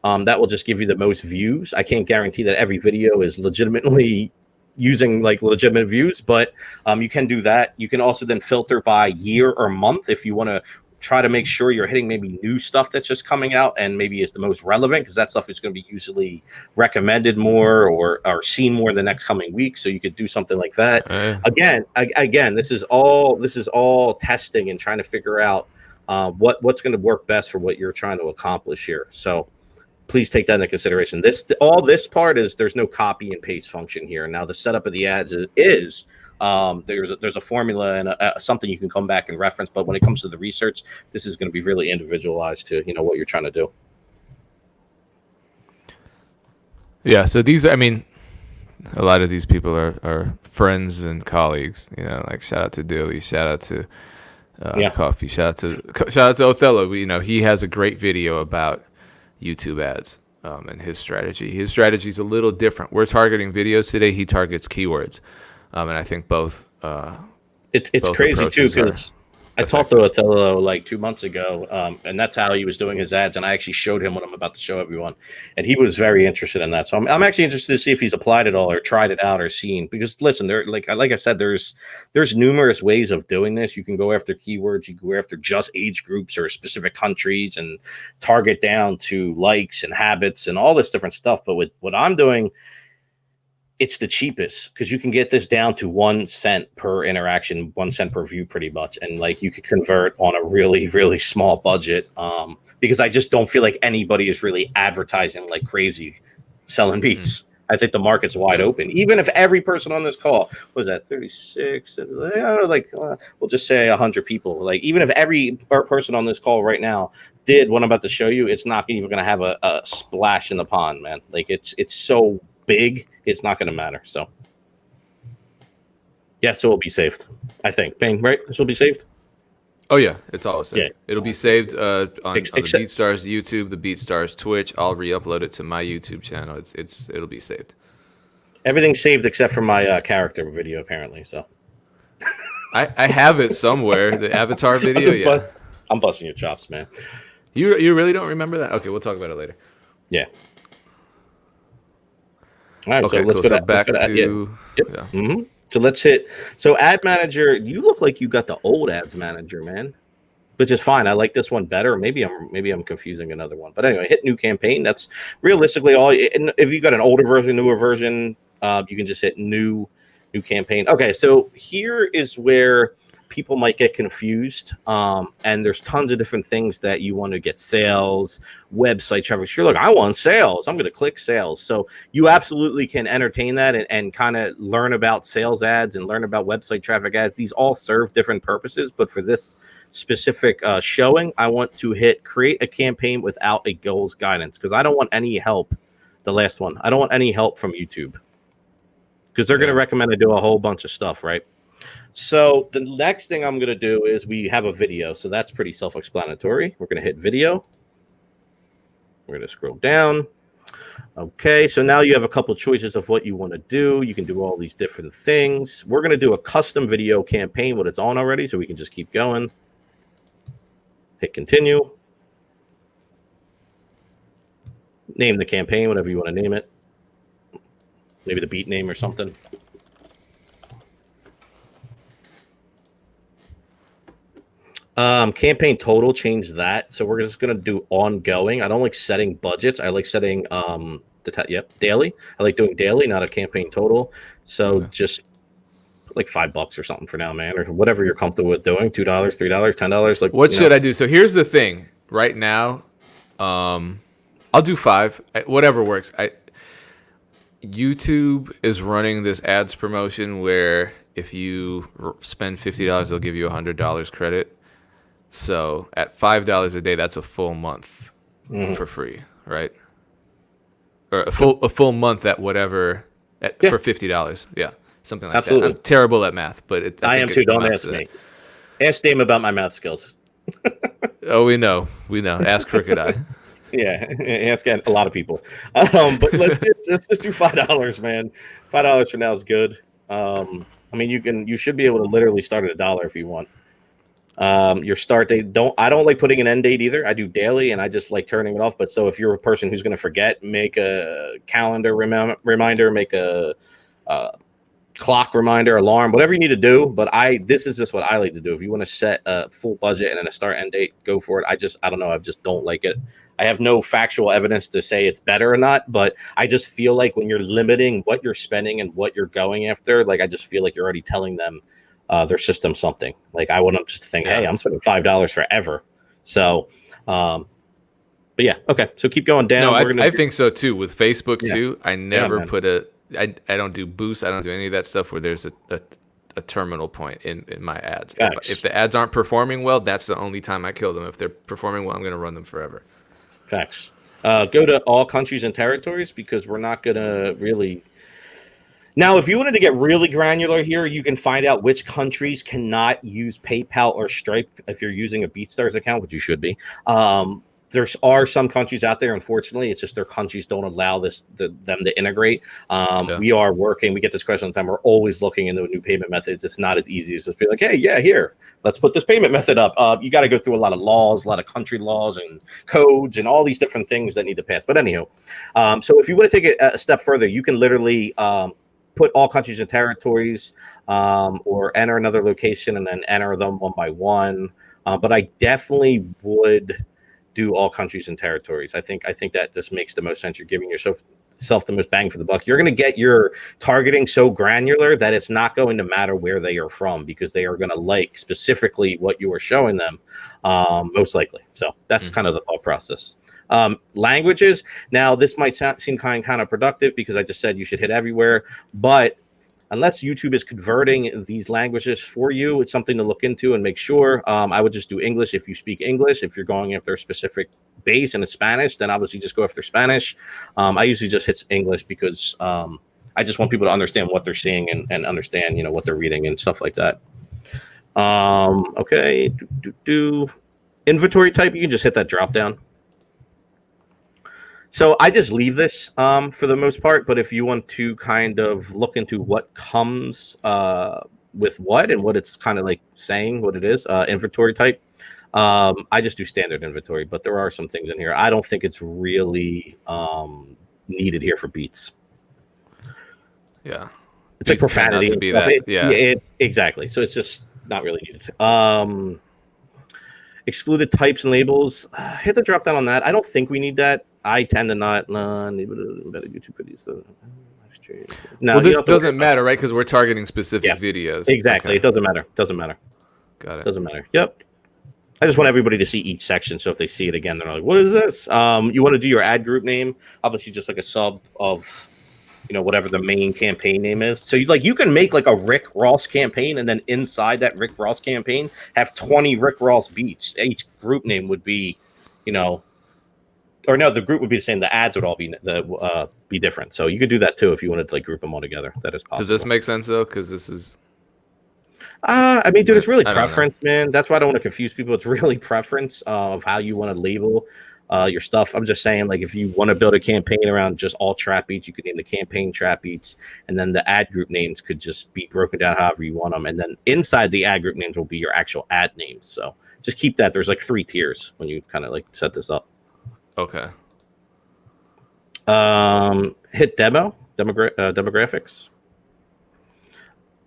That will just give you the most views. I can't guarantee that every video is legitimately using like legitimate views, but you can do that. You can also then filter by year or month if you want to try to make sure you're hitting maybe new stuff that's just coming out and maybe is the most relevant, because that stuff is going to be usually recommended more or seen more in the next coming week. So you could do something like that. Again, this is all testing and trying to figure out what's going to work best for what you're trying to accomplish here. So please take that into consideration. All this part is, there's no copy and paste function here. Now the setup of the ads is there's a formula and something you can come back and reference. But when it comes to the research, this is going to be really individualized to what you're trying to do. Yeah. So these, I mean, a lot of these people are friends and colleagues. Like shout out to Dilly, shout out to Coffee, shout out to Othello. He has a great video about YouTube ads and his strategy. His strategy is a little different. We're targeting videos today. He targets keywords, and I think both. It's both crazy too, because I talked to Othello like 2 months ago, and that's how he was doing his ads. And I actually showed him what I'm about to show everyone, and he was very interested in that. So I'm actually interested to see if he's applied it all or tried it out or seen. Because listen, like I said, there's numerous ways of doing this. You can go after keywords, you can go after just age groups or specific countries, and target down to likes and habits and all this different stuff. But with what I'm doing, it's the cheapest, because you can get this down to 1 cent per interaction, 1 cent per view, pretty much. And like you could convert on a really, really small budget. Because I just don't feel like anybody is really advertising like crazy selling beats. I think the market's wide open. Even if every person on this call was at 36, we'll just say 100 people. Like even if every person on this call right now did what I'm about to show you, it's not even going to have a splash in the pond, man. Like it's so big, it's not going to matter. So yes, it will be saved, I think. Bang, right? This will be saved. Oh yeah, it's all saved. Yeah. It'll be saved on the BeatStars YouTube, the BeatStars Twitch. I'll re-upload it to my YouTube channel. It'll be saved. Everything's saved except for my character video, apparently. So I have it somewhere. The avatar video. Yeah, I'm busting your chops, man. You really don't remember that? Okay, we'll talk about it later. Yeah. All right, okay, so let's cool. go So back to Yep. Yeah. Mm-hmm. So let's hit. So ad manager, you look like you got the old ads manager, man, which is fine. I like this one better. Maybe I'm confusing another one. But anyway, hit new campaign. That's realistically all. And if you got an older version, newer version, you can just hit new campaign. Okay, so here is where people might get confused. And there's tons of different things that you want to get: sales, website traffic. Sure, look, I want sales. I'm going to click sales. So you absolutely can entertain that and kind of learn about sales ads and learn about website traffic ads. These all serve different purposes. But for this specific showing, I want to hit create a campaign without a goals guidance, because I don't want any help. The last one, I don't want any help from YouTube, because they're going to recommend I do a whole bunch of stuff, right? So the next thing I'm going to do is we have a video. So that's pretty self-explanatory. We're going to hit video. We're going to scroll down. Okay, so now you have a couple choices of what you want to do. You can do all these different things. We're going to do a custom video campaign when it's on already, so we can just keep going. Hit continue. Name the campaign, whatever you want to name it. Maybe the beat name or something. Campaign total, change that. So we're just going to do ongoing. I don't like setting budgets. I like setting daily. I like doing daily, not a campaign total. So just put like $5 or something for now, man, or whatever you're comfortable with doing. $2, $3, $10. Like, what should I do? So here's the thing. Right now, I'll do 5. Whatever works. YouTube is running this ads promotion where if you spend $50, they'll give you $100 credit. So at $5 a day, that's a full month for free, right? Or a full month at whatever for $50. Yeah, something like that. I'm terrible at math, but I am too. Don't ask me. Ask Dame about my math skills. Oh, we know. Ask Crooked Eye. Yeah, ask a lot of people. But let's just do $5, man. $5 for now is good. I mean, you should be able to literally start at $1 if you want. Your start date, I don't like putting an end date either. I do daily and I just like turning it off. But so if you're a person who's going to forget, make a calendar reminder, make a clock reminder, alarm, whatever you need to do. But this is just what I like to do. If you want to set a full budget and then a start end date, go for it. I don't know. I just don't like it. I have no factual evidence to say it's better or not, but I just feel like when you're limiting what you're spending and what you're going after, like I just feel like you're already telling them their system something. Like I want them just to think, hey, I'm spending $5 forever. So, but yeah, okay. So keep going down. No, I think so too. With Facebook too, I never I don't do boosts. I don't do any of that stuff where there's a terminal point in my ads. If the ads aren't performing well, that's the only time I kill them. If they're performing well, I'm going to run them forever. Facts. Go to all countries and territories because we're not going to really. Now, if you wanted to get really granular here, you can find out which countries cannot use PayPal or Stripe if you're using a BeatStars account, which you should be. There are some countries out there, unfortunately, it's just their countries don't allow them to integrate. We are working. We get this question all the time. We're always looking into new payment methods. It's not as easy as just be like, hey, yeah, here, let's put this payment method up. You got to go through a lot of laws, a lot of country laws and codes and all these different things that need to pass. But anyhow, so if you want to take it a step further, you can literally put all countries and territories or enter another location and then enter them one by one. But I definitely would do all countries and territories. I think that just makes the most sense. You're giving yourself the most bang for the buck. You're going to get your targeting so granular that it's not going to matter where they are from because they are going to like specifically what you are showing them, most likely. So that's kind of the thought process. Languages. Now, this might seem kind of productive because I just said you should hit everywhere, but unless YouTube is converting these languages for you, it's something to look into and make sure. I would just do English if you speak English. If you're going after a specific base and it's Spanish, then obviously just go after Spanish. I usually just hit English because I just want people to understand what they're seeing and understand, what they're reading and stuff like that. Okay. Inventory type, you can just hit that drop down. So I just leave this for the most part, but if you want to kind of look into what comes with what and what it's kind of like saying what it is, inventory type, I just do standard inventory, but there are some things in here. I don't think it's really needed here for beats. Yeah. It's like profanity. To be that. Exactly. So it's just not really needed. Excluded types and labels. Hit the drop down on that. I don't think we need that. I tend to not better YouTube videos. No, well, this doesn't matter, right? Because we're targeting specific videos. Exactly. Okay. It doesn't matter. Got it. Doesn't matter. Yep. I just want everybody to see each section. So if they see it again, they're like, what is this? You want to do your ad group name. Obviously, just like a sub of, whatever the main campaign name is. So you can make like a Rick Ross campaign. And then inside that Rick Ross campaign, have 20 Rick Ross beats. Each group name would be, or no, the group would be the same. The ads would all be different. So you could do that too if you wanted to like group them all together. That is possible. Does this make sense though? Because this is. I mean, dude, it's really preference, man. That's why I don't want to confuse people. It's really preference of how you want to label. your stuff. I'm just saying, like, if you want to build a campaign around just all trap beats, you could name the campaign trap beats, and then the ad group names could just be broken down however you want them. And then inside the ad group names will be your actual ad names. So just keep that. There's like 3 tiers when you kind of like set this up. Okay. Hit demographics.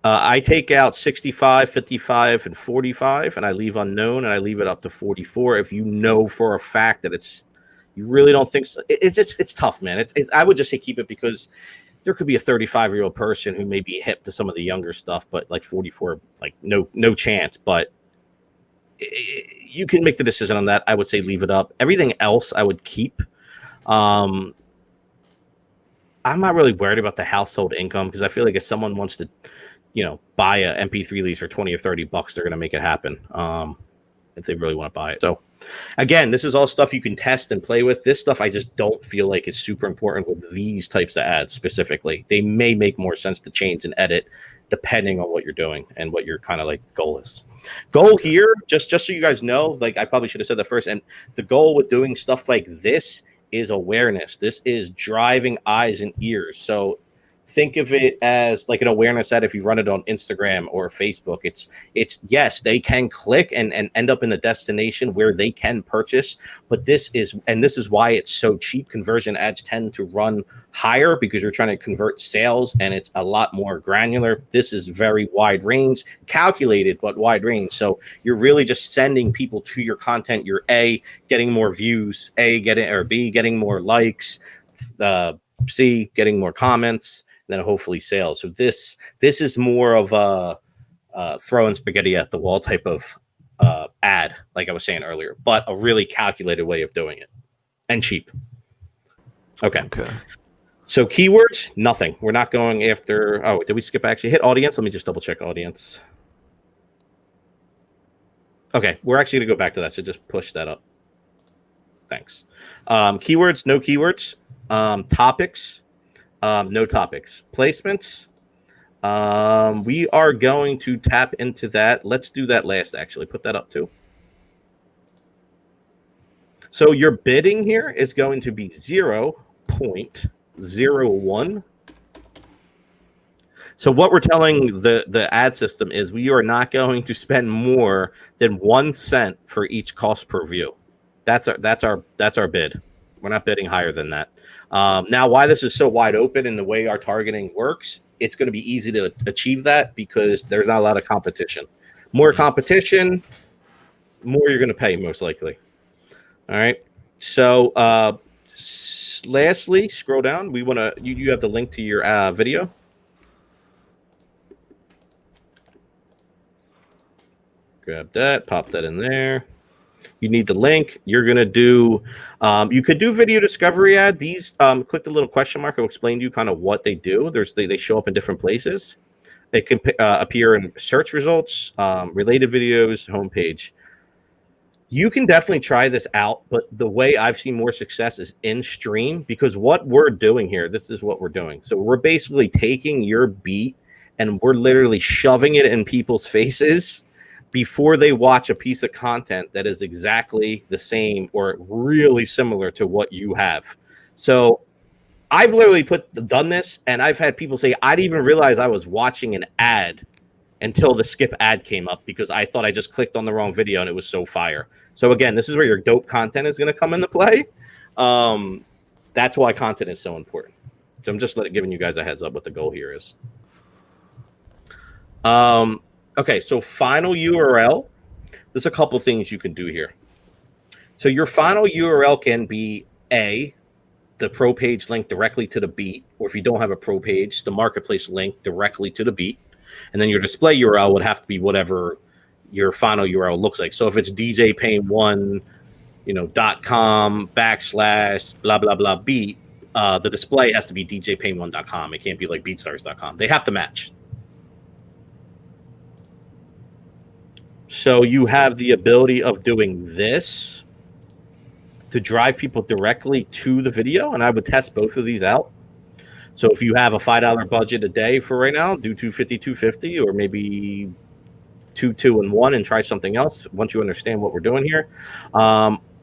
I take out 65, 55, and 45, and I leave unknown, and I leave it up to 44. If you know for a fact that you really don't think so. It's tough, man. I would just say keep it, because there could be a 35-year-old person who may be hip to some of the younger stuff, but like 44, like no chance. But you can make the decision on that. I would say leave it up. Everything else I would keep. I'm not really worried about the household income, because I feel like if someone wants to, buy a MP3 lease for 20 or 30 bucks, they're going to make it happen. If they really want to buy it. So again, this is all stuff you can test and play with. This stuff I just don't feel like is super important with these types of ads specifically. They may make more sense to change and edit depending on what you're doing and what your kind of like goal is. Goal here, just so you guys know, like I probably should have said that first. And the goal with doing stuff like this is awareness. This is driving eyes and ears. So think of it as like an awareness ad. If you run it on Instagram or Facebook, it's yes, they can click and end up in the destination where they can purchase. But this is why it's so cheap. Conversion ads tend to run higher because you're trying to convert sales, and it's a lot more granular. This is very wide range, calculated, but wide range. So you're really just sending people to your content. You're getting more views, B, getting more likes, C, getting more comments, and then hopefully sales. So this is more of a throwing spaghetti at the wall type of ad, like I was saying earlier, but a really calculated way of doing it, and cheap. Okay. So keywords, nothing. We're not going after. Oh, did we skip actually hit audience? Let me just double check audience. Okay, we're actually gonna go back to that. So just push that up. Thanks. Keywords, no keywords. Topics, no topics. Placements. We are going to tap into that. Let's do that last. Actually, put that up too. So your bidding here is going to be 0.01. So what we're telling the ad system is we are not going to spend more than 1 cent for each cost per view. That's our bid. We're not bidding higher than that. Now, why this is so wide open in the way our targeting works, it's going to be easy to achieve that because there's not a lot of competition. More competition, more you're going to pay most likely. All right. So lastly, scroll down. We want to, you have the link to your video. Grab that, pop that in there. You need the link. You're going to do, you could do video discovery ad. These, click the little question mark. I'll explain to you kind of what they do. They show up in different places. They can appear in search results, related videos, homepage. You can definitely try this out, but the way I've seen more success is in stream, because what we're doing here, this is what we're doing. So we're basically taking your beat and we're literally shoving it in people's faces before they watch a piece of content that is exactly the same or really similar to what you have. So I've literally done this, and I've had people say, I didn't even realize I was watching an ad until the skip ad came up because I thought I just clicked on the wrong video and it was so fire. So again, this is where your dope content is going to come into play. That's why content is so important. So I'm just giving you guys a heads up what the goal here is. Okay, so final URL. There's a couple things you can do here. So your final URL can be the pro page link directly to the beat, or if you don't have a pro page, the marketplace link directly to the beat. And then your display URL would have to be whatever your final URL looks like. So if it's djpain1, .com / blah, blah, blah beat, the display has to be djpain1.com. It can't be like BeatStars.com. They have to match. So you have the ability of doing this to drive people directly to the video. And I would test both of these out. So if you have a $5 budget a day for right now, do 250, or maybe 2, 2, and 1 and try something else once you understand what we're doing here.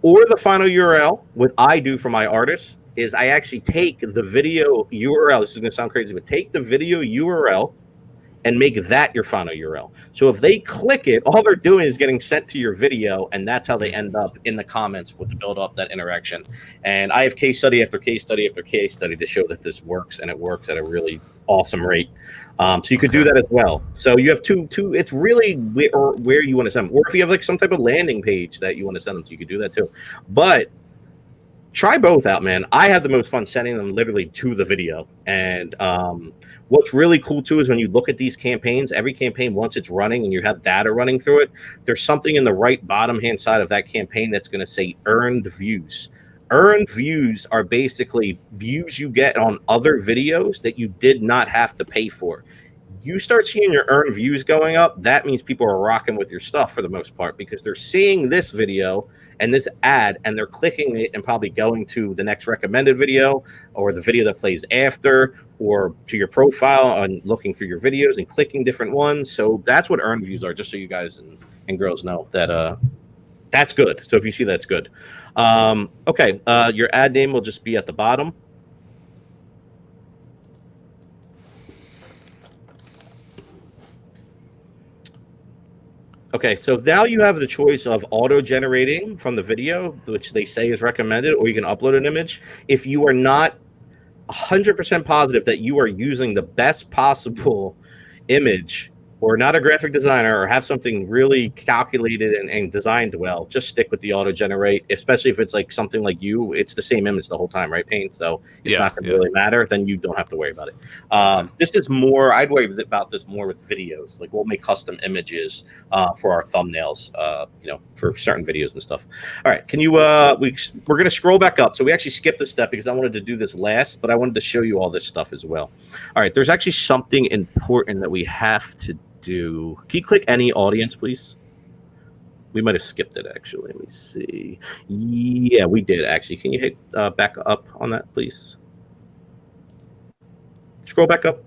Or the final URL, what I do for my artists is I actually take the video URL. This is going to sound crazy, but take the video URL and make that your final URL. So if they click it, all they're doing is getting sent to your video, and that's how they end up in the comments with the build up that interaction. And I have case study after case study after case study to show that this works, and it works at a really awesome rate. So you could do that as well. So you have two. It's really where you want to send them, or if you have like some type of landing page that you want to send them to, you could do that too. But try both out, man. I had the most fun sending them literally to the video. And what's really cool too is when you look at these campaigns, every campaign, once it's running and you have data running through it, there's something in the right bottom hand side of that campaign that's going to say earned views. Earned views are basically views you get on other videos that you did not have to pay for. You start seeing your earned views going up, that means people are rocking with your stuff for the most part, because they're seeing this video and this ad and they're clicking it and probably going to the next recommended video or the video that plays after, or to your profile and looking through your videos and clicking different ones. So that's what earned views are, just so you guys and girls know that that's good. So if you see that's good. Okay, your ad name will just be at the bottom. Okay, so now you have the choice of auto-generating from the video, which they say is recommended, or you can upload an image. If you are not 100% positive that you are using the best possible image, or not a graphic designer, or have something really calculated and designed well, just stick with the auto-generate, especially if it's like something like you. It's the same image the whole time, right, Payne? So it's not going to really matter. Then you don't have to worry about it. This is more, I'd worry about this more with videos. Like we'll make custom images for our thumbnails, for certain videos and stuff. All right, can you, we're going to scroll back up. So we actually skipped a step because I wanted to do this last, but I wanted to show you all this stuff as well. All right, there's actually something important that we have to do. Can you click any audience, please? We might have skipped it, actually. Let me see. Yeah, we did, actually. Can you hit back up on that, please? Scroll back up.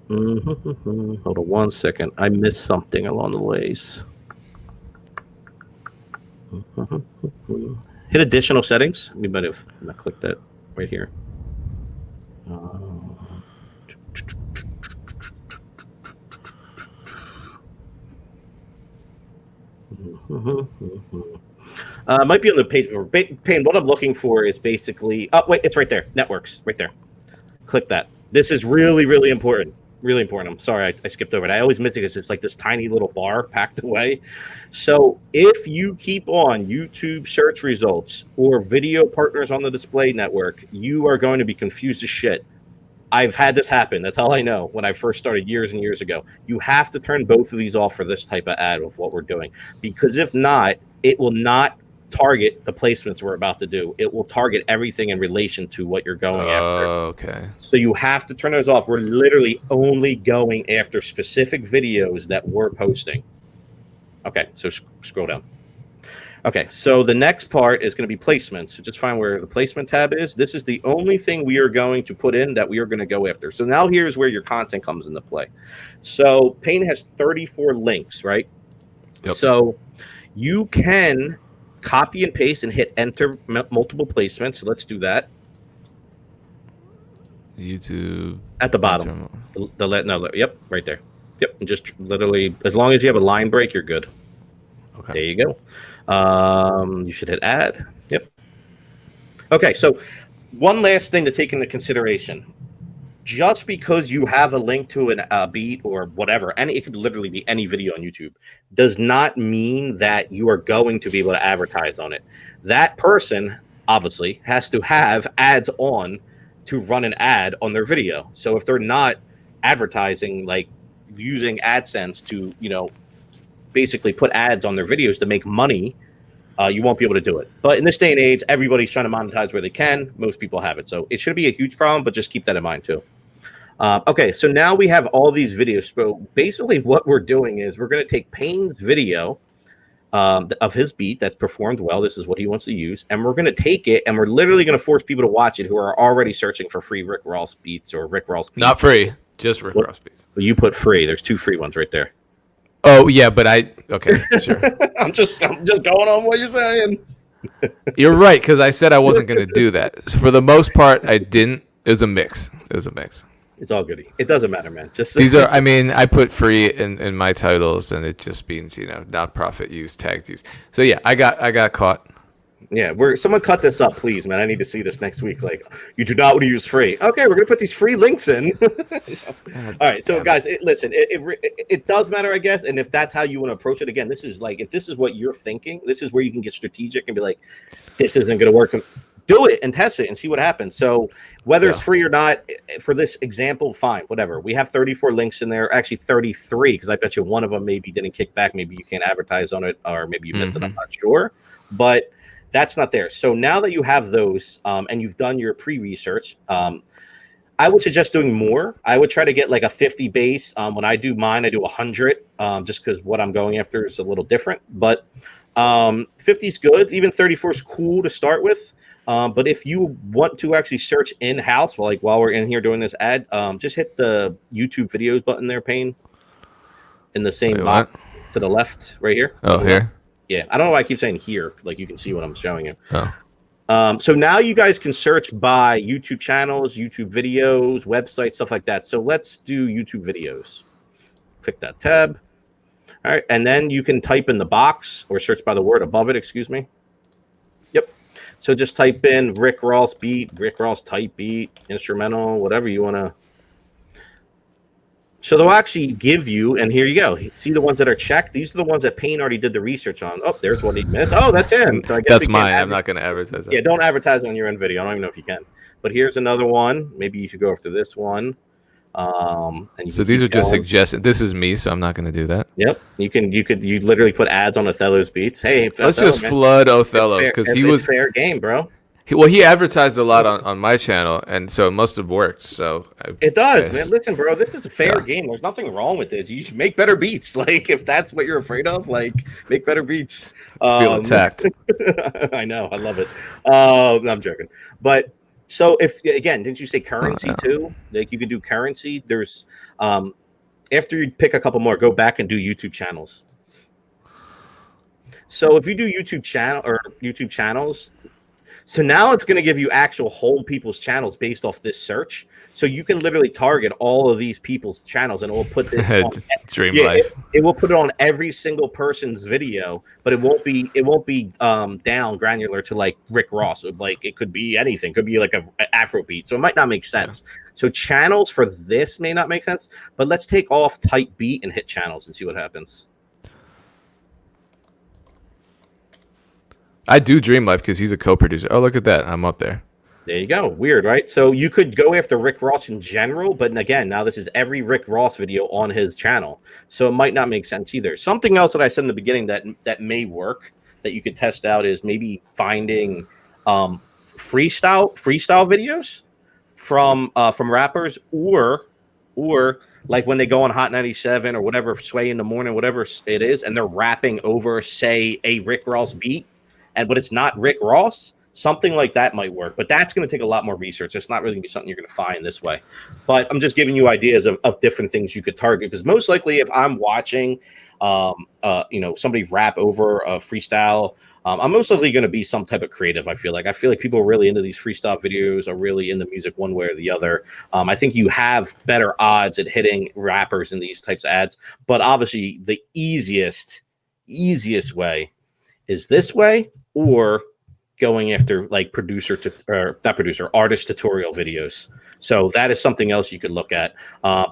Hold on one second. I missed something along the ways. Hit additional settings. We might have not clicked that right here. Might be on the page. Or Payne, what I'm looking for is basically. Oh wait, it's right there. Networks, right there. Click that. This is really, really important. Really important. I'm sorry, I skipped over it. I always miss it because it's like this tiny little bar packed away. So if you keep on YouTube search results or video partners on the display network, you are going to be confused as shit. I've had this happen. That's all I know when I first started years and years ago. You have to turn both of these off for this type of ad of what we're doing. Because if not, it will not target the placements we're about to do. It will target everything in relation to what you're going after. Okay. So you have to turn those off. We're literally only going after specific videos that we're posting. Okay, so scroll down. Okay, so the next part is going to be placements. So just find where the placement tab is. This is the only thing we are going to put in that we are going to go after. So now here's where your content comes into play. So Payne has 34 links, right? Yep. So you can copy and paste and hit enter multiple placements. So let's do that. YouTube. At the bottom. Yep, right there. Yep, and just literally, as long as you have a line break, you're good. Okay. There you go. You should hit add. Yep. Okay, so one last thing to take into consideration. Just because you have a link to a beat or whatever, and it could literally be any video on YouTube, does not mean that you are going to be able to advertise on it. That person obviously has to have ads on to run an ad on their video. So if they're not advertising, like using AdSense to, basically put ads on their videos to make money, you won't be able to do it. But in this day and age, everybody's trying to monetize where they can. Most people have it. So it shouldn't be a huge problem, but just keep that in mind too. Okay, so now we have all these videos. So basically what we're doing is we're going to take Payne's video of his beat that's performed well. This is what he wants to use. And we're going to take it and we're literally going to force people to watch it who are already searching for free Rick Ross beats or Rick Ross beats. Not free, just Rick Ross beats. You put free. There's 2 free ones right there. Oh yeah, but okay, sure. I'm just going on what you're saying. You're right, because I said I wasn't going to do that. So for the most part, I didn't. It was a mix. It was a mix. It's all goody. It doesn't matter, man. Just These are, I mean, I put free in my titles, and it just means nonprofit use, tagged use. So yeah, I got caught. yeah. Someone cut this up, please, man. I need to see this next week. Like, you do not want to use free. Okay, we're gonna put these free links in. All right, so guys, listen, it does matter, I guess. And if that's how you want to approach it, again, this is like, if this is what you're thinking, this is where you can get strategic and be like, this isn't gonna work. Do it and test it and see what happens. So whether it's free or not, for this example, fine, whatever. We have 34 links in there, actually 33, because I bet you one of them maybe didn't kick back. Maybe you can't advertise on it, or maybe you missed it. I'm not sure, but that's not there. So now that you have those and you've done your pre-research, I would suggest doing more. I would try to get like a 50 base. When I do mine, I do 100 just because what I'm going after is a little different. But 50 is good. Even 34 is cool to start with. But if you want to actually search in-house, while we're in here doing this ad, just hit the YouTube videos button there, Payne, in the same box to the left right here. Oh, here? Yeah. I don't know why I keep saying here. Like, you can see what I'm showing you. Oh. So now you guys can search by YouTube channels, YouTube videos, websites, stuff like that. So let's do YouTube videos. Click that tab. All right. And then you can type in the box or search by the word above it, excuse me. Yep. So just type in Rick Ross beat, Rick Ross type beat, instrumental, whatever you want to. So they'll actually give you, and here you go. See the ones that are checked? These are the ones that Payne already did the research on. Oh, there's one he missed. Oh, that's him. So I guess that's mine. I'm not going to advertise that. Yeah, don't advertise on your own video. I don't even know if you can. But here's another one. Maybe you should go after this one. And so these are just suggestions. This is me, so I'm not going to do that. Yep. You literally put ads on Othello's beats. Hey, let's just flood Othello because he was fair game, bro. He advertised a lot on my channel, and so it must have worked. So it does, man. Listen, bro, this is a fair game. There's nothing wrong with this. You should make better beats. Like, if that's what you're afraid of, like, make better beats. Feel attacked. I know. I love it. I'm joking. But so if, again, didn't you say currency too? Like, you could do currency. There's after you pick a couple more, go back and do YouTube channels. So if you do YouTube channels, so now it's going to give you actual whole people's channels based off this search. So you can literally target all of these people's channels, and it will put this on, dream life. It will put it on every single person's video, but it won't be down granular to like Rick Ross. Like, it could be anything. It could be like a Afro beat. So it might not make sense. So channels for this may not make sense, but let's take off type beat and hit channels and see what happens. I do Dream Life because he's a co-producer. Oh, look at that. I'm up there. There you go. Weird, right? So you could go after Rick Ross in general, but again, now this is every Rick Ross video on his channel. So it might not make sense either. Something else that I said in the beginning that may work, that you could test out, is maybe finding freestyle videos from rappers, or like when they go on Hot 97 or whatever, Sway in the Morning, whatever it is, and they're rapping over, say, a Rick Ross beat, but it's not Rick Ross. Something like that might work, but that's going to take a lot more research. It's not really going to be something you're going to find this way. But I'm just giving you ideas of different things you could target, because most likely if I'm watching, somebody rap over a freestyle, I'm most likely going to be some type of creative. I feel like people are really into these freestyle videos, are really into music one way or the other. I think you have better odds at hitting rappers in these types of ads, but obviously the easiest way is this way, or going after like artist tutorial videos. So that is something else you could look at.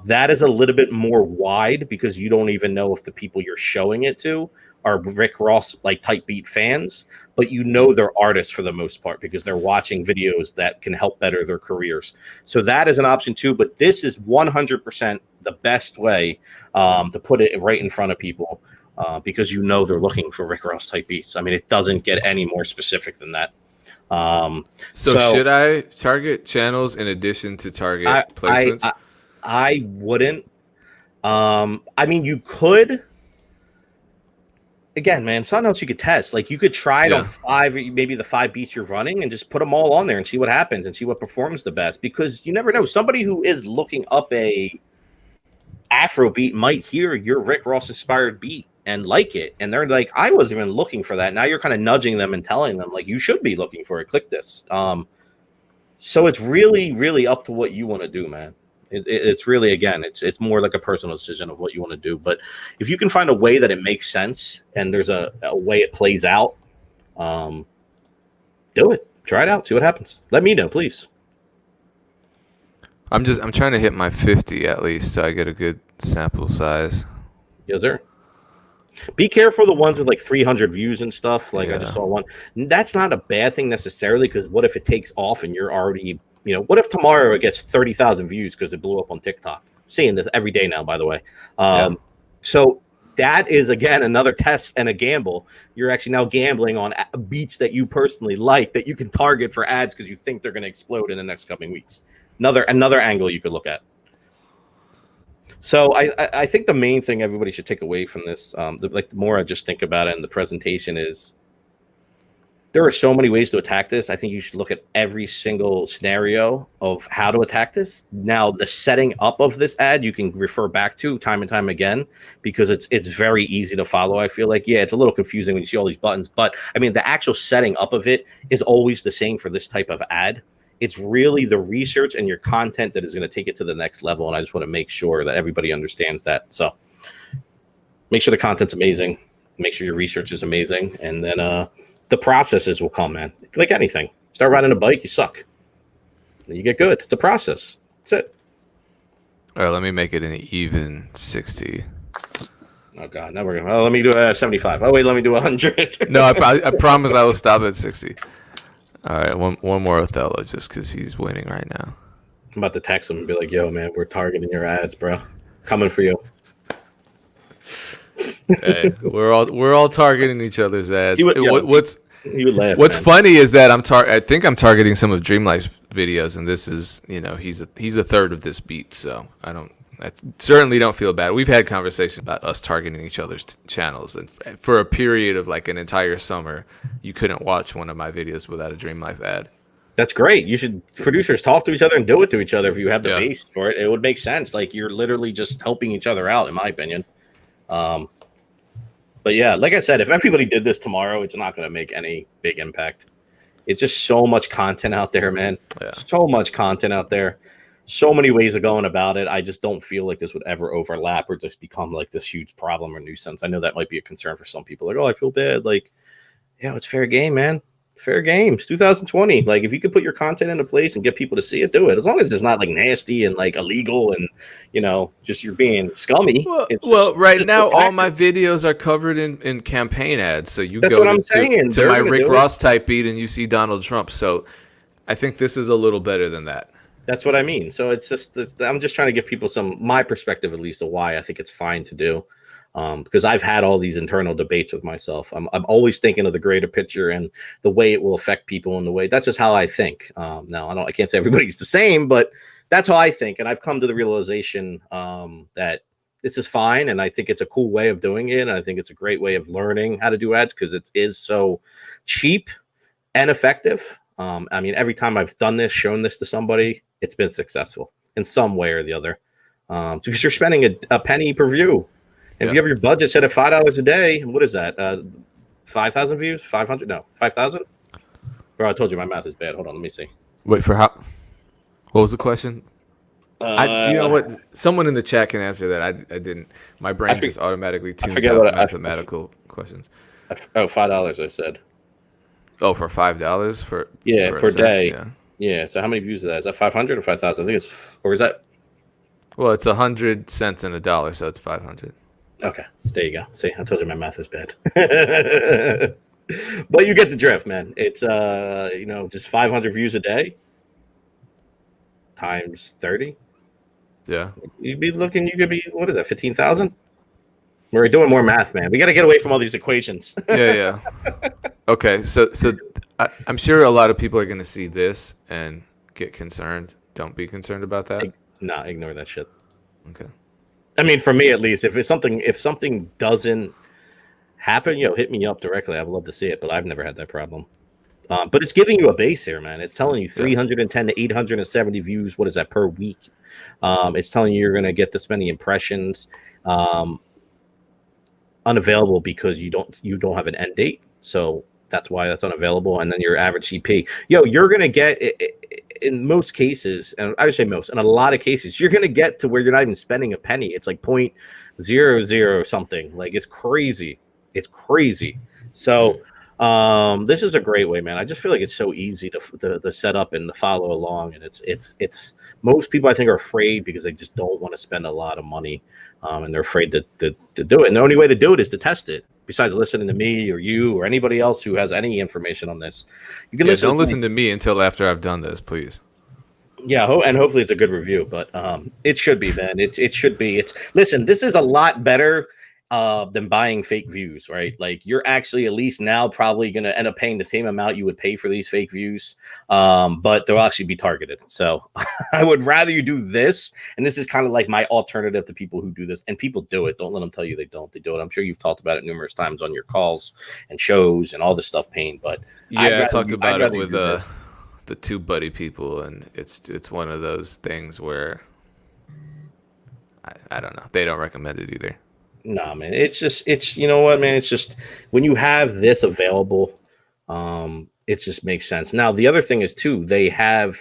That is a little bit more wide, because you don't even know if the people you're showing it to are Rick Ross like type beat fans, but you know they're artists for the most part because they're watching videos that can help better their careers. So that is an option too, but this is 100% the best way to put it right in front of people. Because you know they're looking for Rick Ross type beats. I mean, it doesn't get any more specific than that. So should I target channels in addition to target placements? I wouldn't. I mean, you could. Again, man, something else you could test. Like, you could try it on maybe the 5 beats you're running, and just put them all on there and see what happens and see what performs the best. Because you never know. Somebody who is looking up a Afrobeat might hear your Rick Ross inspired beat and like it, and they're like, I wasn't even looking for that. Now you're kind of nudging them and telling them like, you should be looking for it. Click this. So it's really, really up to what you want to do, man. It's really, again, it's more like a personal decision of what you want to do. But if you can find a way that it makes sense and there's a way it plays out, do it. Try it out. See what happens. Let me know, please. I'm trying to hit my 50 at least, so I get a good sample size. Yes, sir. Be careful the ones with like 300 views and stuff. Like I just saw one. That's not a bad thing necessarily, because what if it takes off and you're already, what if tomorrow it gets 30,000 views because it blew up on TikTok? I'm seeing this every day now, by the way. So that is, again, another test and a gamble. You're actually now gambling on beats that you personally like that you can target for ads because you think they're going to explode in the next coming weeks. Another angle you could look at. So I think the main thing everybody should take away from this, the more I just think about it in the presentation, is there are so many ways to attack this. I think you should look at every single scenario of how to attack this. Now, the setting up of this ad you can refer back to time and time again, because it's very easy to follow. I feel like, it's a little confusing when you see all these buttons, but I mean, the actual setting up of it is always the same for this type of ad. It's really the research and your content that is going to take it to the next level. And I just want to make sure that everybody understands that. So make sure the content's amazing. Make sure your research is amazing. And then the processes will come, man. Like anything. Start riding a bike, you suck. Then you get good. It's a process. That's it. All right, let me make it an even 60. Oh, God. Now we're going to... let me do 75. Oh, wait, let me do 100. No, I promise I will stop at 60. All right, one more Othello, just because he's winning right now. I'm about to text him and be like, yo, man, we're targeting your ads, bro. Coming for you. Hey, we're all targeting each other's ads. He would laugh, what's man. funny is that I think I'm targeting some of Dreamlife's videos, and this is, he's a third of this beat, so I certainly don't feel bad. We've had conversations about us targeting each other's channels, and for a period of like an entire summer, you couldn't watch one of my videos without a Dreamlife ad. That's great. You should, producers, talk to each other and do it to each other if you have the base for it. It would make sense. Like, you're literally just helping each other out, in my opinion. But yeah, like I said, if everybody did this tomorrow, it's not going to make any big impact. It's just so much content out there, man. Yeah. So much content out there. So many ways of going about it. I just don't feel like this would ever overlap or just become like this huge problem or nuisance. I know that might be a concern for some people. Like, oh, I feel bad. Like, it's fair game, man. Fair game. It's 2020. Like, if you could put your content into place and get people to see it, do it. As long as it's not like nasty and like illegal and, just you're being scummy. Well, right now, all my videos are covered in campaign ads. So you go to my Rick Ross type beat and you see Donald Trump. So I think this is a little better than that. That's what I mean. So I'm just trying to give people my perspective, at least, of why I think it's fine to do. Because I've had all these internal debates with myself. I'm always thinking of the greater picture and the way it will affect people in the way. That's just how I think. Now, I can't say everybody's the same, but that's how I think. And I've come to the realization that this is fine. And I think it's a cool way of doing it. And I think it's a great way of learning how to do ads because it is so cheap and effective. I mean, every time I've done this, shown this to somebody, it's been successful in some way or the other. Because you're spending a penny per view. And if you have your budget set at $5 a day, what is that? 5,000 views? 500? No, 5,000? Bro, I told you my math is bad. Hold on, let me see. Wait for how? What was the question? You know what? Someone in the chat can answer that. I didn't. My brain just automatically tunes out mathematical questions. $5. I said. Oh, for $5 for per day. Yeah. So how many views is that? Is that 500 or 5,000? I think it's, or is that? Well, it's 100 cents in $1, so it's 500. Okay, there you go. See, I told you my math is bad. But you get the drift, man. It's just 500 views a day times 30. Yeah. You could be, what is that, 15,000? We're doing more math, man. We got to get away from all these equations. Yeah. Okay, so I'm sure a lot of people are going to see this and get concerned. Don't be concerned about that. Nah, ignore that shit. Okay. I mean, for me at least, if something doesn't happen, hit me up directly. I would love to see it, but I've never had that problem. But it's giving you a base here, man. It's telling you Yeah. 310 to 870 views. What is that per week? It's telling you you're going to get this many impressions. Unavailable because you don't have an end date, so that's why that's unavailable. And then your average CP, you're going to get in most cases, and I would say most, in a lot of cases, you're going to get to where you're not even spending a penny. It's like 0.00 something. Like it's crazy. So this is a great way, man. I just feel like it's so easy to set up and to follow along, and it's most people I think are afraid because they just don't want to spend a lot of money, and they're afraid to do it. And the only way to do it is to test it. Besides listening to me or you or anybody else who has any information on this, you can listen. Don't listen to me until after I've done this, please. Yeah, and hopefully it's a good review, but it should be, man. It should be. Listen, this is a lot better than buying fake views, right? Like you're actually at least now probably going to end up paying the same amount you would pay for these fake views, but they'll actually be targeted. So I would rather you do this, and this is kind of like my alternative to people who do this, and people do it. Don't let them tell you they don't. They do it. I'm sure you've talked about it numerous times on your calls and shows and all this stuff, Payne. But yeah, I talked about it with the two buddy people, and it's one of those things where I don't know. They don't recommend it either. Nah, man. It's you know what, man. It's just when you have this available, it just makes sense. Now, the other thing is too, they have,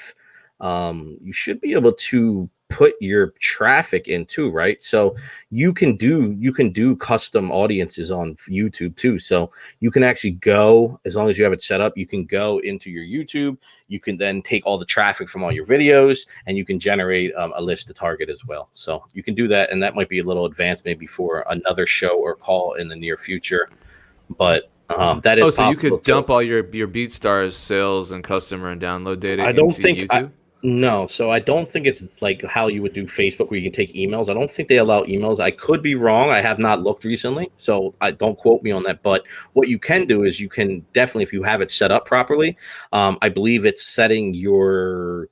you should be able to put your traffic in too, right? So you can do custom audiences on YouTube too. So you can actually go, as long as you have it set up, you can go into your YouTube. You can then take all the traffic from all your videos, and you can generate a list to target as well. So you can do that, and that might be a little advanced maybe for another show or call in the near future. But that is so you could dump all your BeatStars sales and customer and download data into YouTube? No, so I don't think it's like how you would do Facebook where you can take emails. I don't think they allow emails. I could be wrong. I have not looked recently, so I don't quote me on that. But what you can do is you can definitely, if you have it set up properly, I believe it's setting your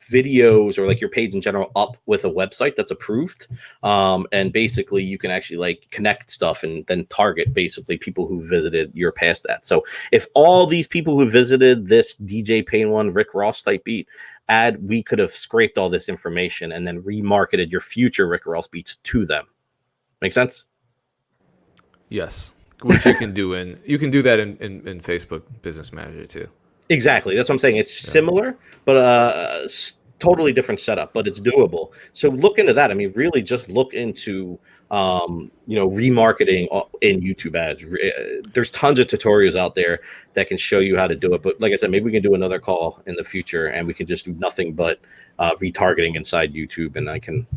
videos or like your page in general up with a website that's approved, and basically you can actually like connect stuff and then target basically people who visited your past that. So if all these people who visited this DJ Payne one Rick Ross type beat ad, we could have scraped all this information and then remarketed your future Rick Ross beats to them. Make sense? Yes, which you can do that in Facebook Business Manager too. Exactly. That's what I'm saying. It's similar, but totally different setup, but it's doable. So look into that. I mean, really just look into, remarketing in YouTube ads. There's tons of tutorials out there that can show you how to do it. But like I said, maybe we can do another call in the future and we can just do nothing but retargeting inside YouTube. And I can.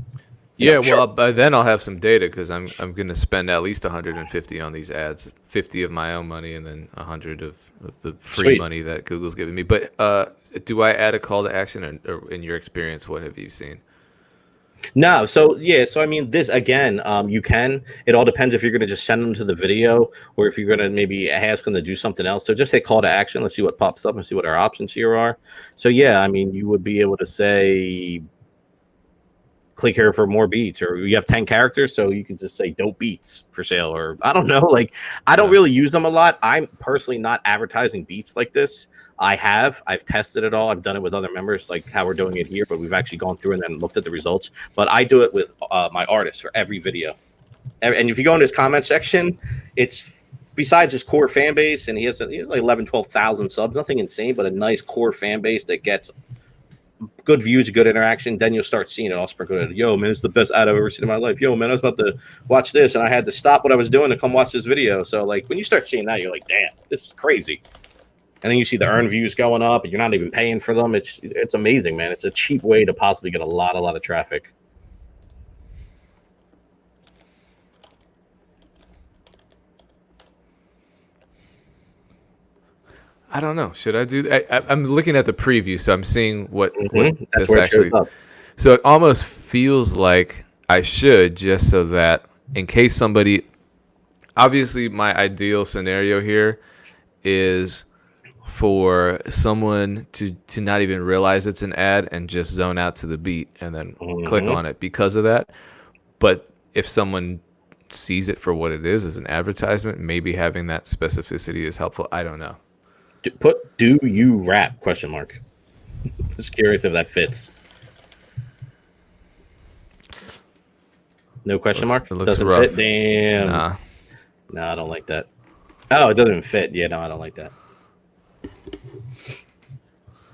By then I'll have some data because I'm going to spend at least 150 on these ads, 50 of my own money, and then 100 of the free money that Google's giving me. But do I add a call to action, or in your experience, what have you seen? No, so I mean, this again, you can. It all depends if you're going to just send them to the video or if you're going to maybe ask them to do something else. So just say call to action. Let's see what pops up and see what our options here are. So yeah, I mean, you would be able to say, click here for more beats, or you have 10 characters, so you can just say dope beats for sale, or I don't know. Like, I don't really use them a lot. I'm personally not advertising beats like this. I've tested it all. I've done it with other members, like how we're doing it here, but we've actually gone through and then looked at the results. But I do it with my artists for every video. And if you go in his comment section, it's besides his core fan base, and he has like 11, 12,000 subs, nothing insane, but a nice core fan base that gets good views, good interaction. Then you'll start seeing it all sprinkled in. Yo, man, it's the best ad I've ever seen in my life. Yo, man, I was about to watch this, and I had to stop what I was doing to come watch this video. So, like, when you start seeing that, you're like, damn, this is crazy. And then you see the earned views going up, and you're not even paying for them. It's amazing, man. It's a cheap way to possibly get a lot of traffic. I don't know. Should I do that? I'm looking at the preview, so I'm seeing what That's this actually. So it almost feels like I should, just so that in case somebody. Obviously, my ideal scenario here is for someone to not even realize it's an ad and just zone out to the beat and then click on it because of that. But if someone sees it for what it is as an advertisement, maybe having that specificity is helpful. I don't know. Put "Do you rap?" question mark. Just curious if that fits. No question mark. It looks Doesn't rough. fit. Damn. Nah. No, I don't like that. Oh, it doesn't fit. Yeah, no, I don't like that.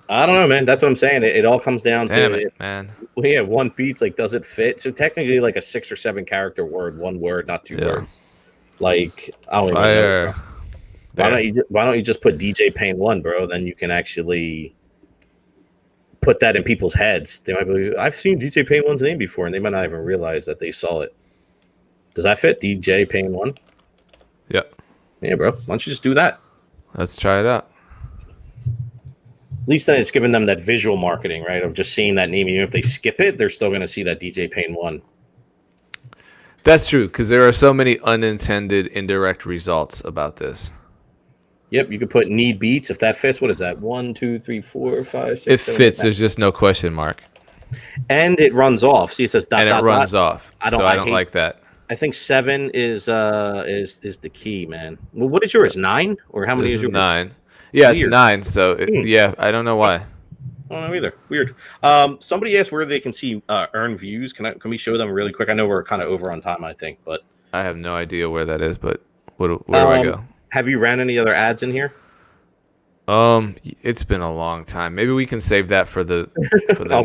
I don't know, man. That's what I'm saying. It all comes down Damn to it, man. Well, yeah, one beats like does it fit? So technically, like a 6 or 7 character word, one word, not two Yeah. words. Like I don't even Fire. know. Why don't you just put DJ Pain 1, bro? Then you can actually put that in people's heads. They might be, I've seen DJ Pain 1's name before, and they might not even realize that they saw it. Does that fit? DJ Pain 1? Yeah. Yeah, bro. Why don't you just do that? Let's try it out. At least then it's giving them that visual marketing, right? Of just seeing that name. Even if they skip it, they're still going to see that DJ Pain 1. That's true, because there are so many unintended indirect results about this. Yep, you could put need beats if that fits. What is that? 1, 2, 3, 4, 5, 6. It 7, fits. 8, There's just no question mark. and it runs off. See, it says dot And dot it runs dot. off. I don't like that. I think 7 is the key, man. Well, what is yours? 9 or how many This is is yours? 9. Yeah, Weird. it's 9. So yeah, I don't know why. I don't know either. Weird. Somebody asked where they can see earn views. Can we show them really quick? I know we're kind of over on time, I think, but I have no idea where that is, but where do I go? Have you ran any other ads in here? It's been a long time. Maybe we can save that for the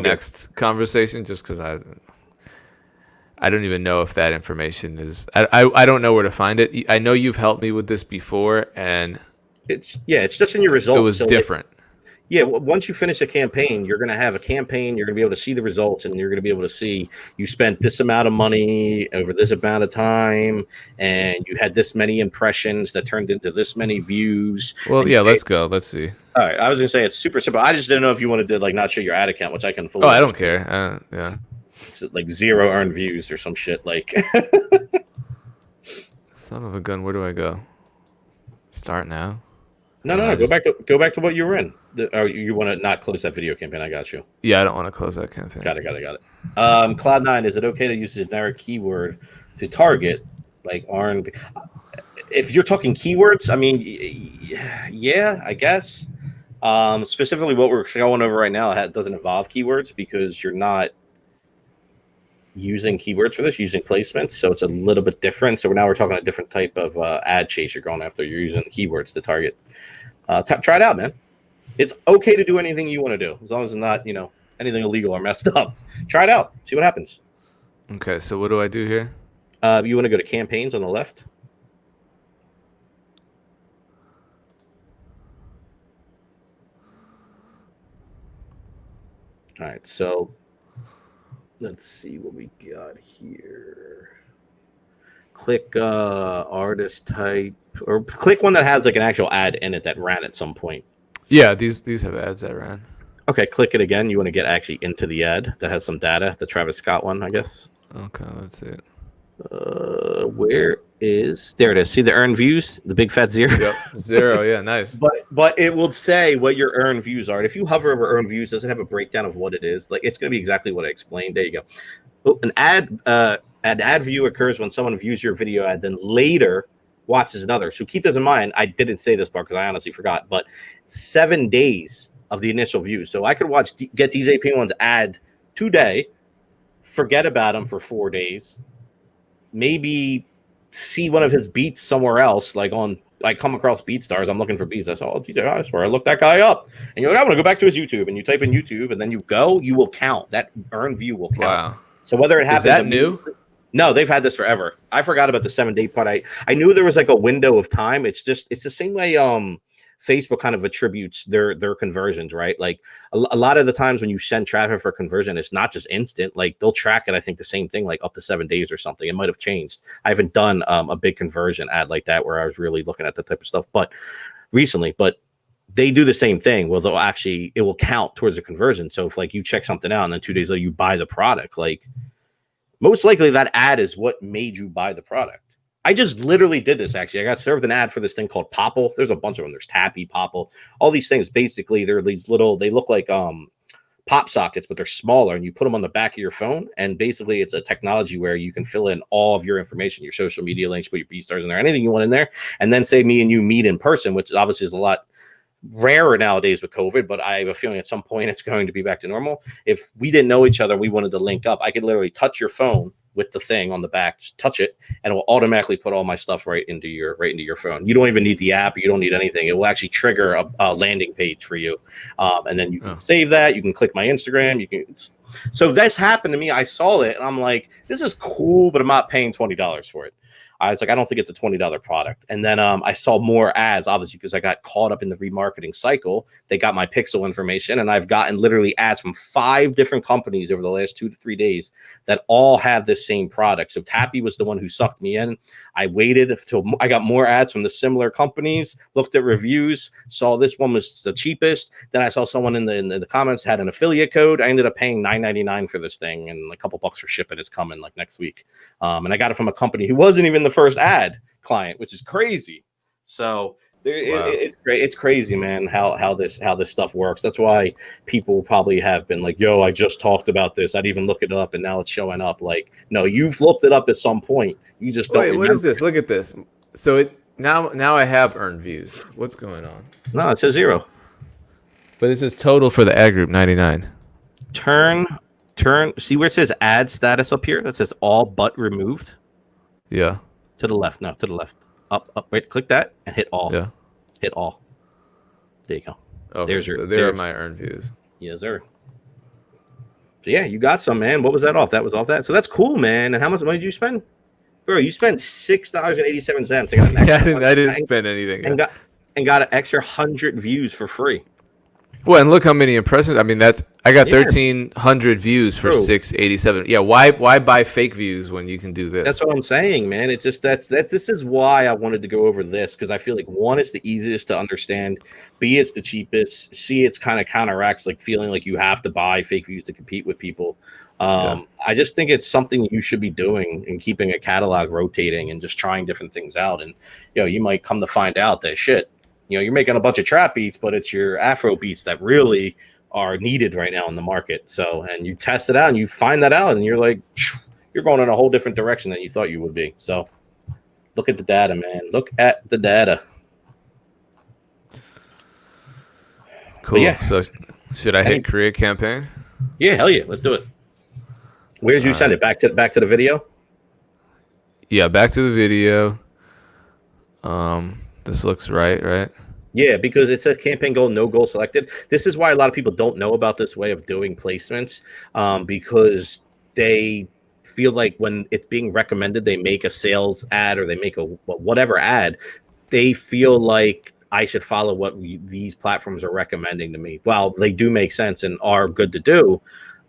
next conversation, just because I don't even know if that information is. I don't know where to find it. I know you've helped me with this before, and It's just in your results. it was different. Once you finish a campaign, you're going to have a campaign. You're going to be able to see the results, and you're going to be able to see you spent this amount of money over this amount of time, and you had this many impressions that turned into this many views. Well, yeah, let's go. Let's see. All right, I was going to say it's super simple. I just didn't know if you wanted to like not show your ad account, which I can fully. Oh, I don't care. Yeah. It's like 0 earned views or some shit. Like, Son of a gun. Where do I go? Start now. no. Go back to what you were in. You want to not close that video campaign? I got you. Yeah, I don't want to close that campaign. Got it. Cloud9, is it okay to use a generic keyword to target like R&B? If you're talking keywords, I mean, yeah, I guess. Specifically, what we're going over right now doesn't involve keywords because you're not using keywords for this, using placements, so it's a little bit different. So now we're talking a different type of ad chase you're going after. You're using keywords to target. Try it out, man. It's okay to do anything you want to do as long as it's not, anything illegal or messed up. Try it out. See what happens. Okay, so what do I do here? You want to go to campaigns on the left. All right, so let's see what we got here. Click artist type, or click one that has like an actual ad in it that ran at some point. Yeah, these have ads that ran. Okay, click it again. You want to get actually into the ad that has some data, the Travis Scott one, I guess. Okay, let's see it. There it is. See the earned views, the big fat 0. Yep, 0. Yeah, nice. But it will say what your earned views are. And if you hover over earned views, doesn't have a breakdown of what it is. Like it's going to be exactly what I explained. There you go. Oh, an ad view occurs when someone views your video ad, then later watches another. So keep this in mind. I didn't say this part because I honestly forgot. But 7 days of the initial view. So I could get DJ P1's ad today, forget about him for 4 days, maybe see one of his beats somewhere else, like I come across BeatStars. I'm looking for beats. I saw DJ. I swear I looked that guy up. And you're like, I'm gonna go back to his YouTube, and you type in YouTube, and then you will count. That earned view will count. Wow. So whether it happens, is that new? No, they've had this forever. I forgot about the 7-day part. I knew there was like a window of time. It's the same way Facebook kind of attributes their conversions, right? Like a lot of the times when you send traffic for conversion, it's not just instant. Like they'll track it. I think the same thing, like up to 7 days or something. It might have changed. I haven't done a big conversion ad like that where I was really looking at that type of stuff, but recently. But they do the same thing. Well, it will count towards the conversion. So if like you check something out and then 2 days later you buy the product, like most likely that ad is what made you buy the product. I just literally did this, actually. I got served an ad for this thing called Popple. There's a bunch of them. There's Tappy, Popple. All these things, basically, they're these little, they look like pop sockets, but they're smaller, and you put them on the back of your phone, and basically it's a technology where you can fill in all of your information, your social media links, put your BeatStars in there, anything you want in there, and then say me and you meet in person, which obviously is a lot rarer nowadays with COVID, but I have a feeling at some point it's going to be back to normal. If we didn't know each other, we wanted to link up, I could literally touch your phone with the thing on the back, just touch it, and it will automatically put all my stuff right into your phone. You don't even need the app. You don't need anything. It will actually trigger a landing page for you, and then you can save that. You can click my Instagram. You can. So that's happened to me. I saw it, and I'm like, this is cool, but I'm not paying $20 for it. I was like, I don't think it's a $20 product. And then I saw more ads, obviously, because I got caught up in the remarketing cycle. They got my pixel information, and I've gotten literally ads from 5 different companies over the last 2 to 3 days that all have this same product. So Tappy was the one who sucked me in. I waited until I got more ads from the similar companies, looked at reviews, saw this one was the cheapest. Then I saw someone in the comments had an affiliate code. I ended up paying $9.99 for this thing and a couple bucks for shipping. It's coming like next week. And I got it from a company who wasn't even the first ad client, which is crazy. So it's great. It's crazy, man, how this stuff works. That's why people probably have been like, yo, I just talked about this. I'd even look it up and now it's showing up. Like, no, you've looked it up at some point. You just don't remember. What is this? Look at this. So it now I have earned views. What's going on? No, it says 0. But it says total for the ad group 99. Turn. See where it says ad status up here? That says all but removed. Yeah. To the left. No, to the left. Up. Wait, click that and hit all. Yeah. Hit all. There you go. Okay, so there are my earned views. Yes, sir. So yeah, you got some, man. What was that off? That was off that. So that's cool, man. And how much money did you spend? Bro, you spent $6.87. Yeah, I didn't spend anything. And got an extra 100 views for free. Well, and look how many impressions. I mean, I got 1,300 views for $6.87. Yeah, why buy fake views when you can do this? That's what I'm saying, man. It's just this is why I wanted to go over this, because I feel like, one, it's the easiest to understand. B, it's the cheapest. C, it's kind of counteracts like feeling like you have to buy fake views to compete with people. I just think it's something you should be doing and keeping a catalog rotating and just trying different things out. And you might come to find out that shit. You're making a bunch of trap beats, but it's your Afro beats that really are needed right now in the market. So, and you test it out and you find that out and you're like, you're going in a whole different direction than you thought you would be. So look at the data, man. Look at the data. Cool. Yeah. So should I hit create campaign? Yeah, hell yeah. Let's do it. Where did you send it? Back to the video? Yeah, back to the video. This looks right? Yeah, because it says campaign goal, no goal selected. This is why a lot of people don't know about this way of doing placements, because they feel like when it's being recommended, they make a sales ad or they make a whatever ad, they feel like I should follow what these platforms are recommending to me. While they do make sense and are good to do,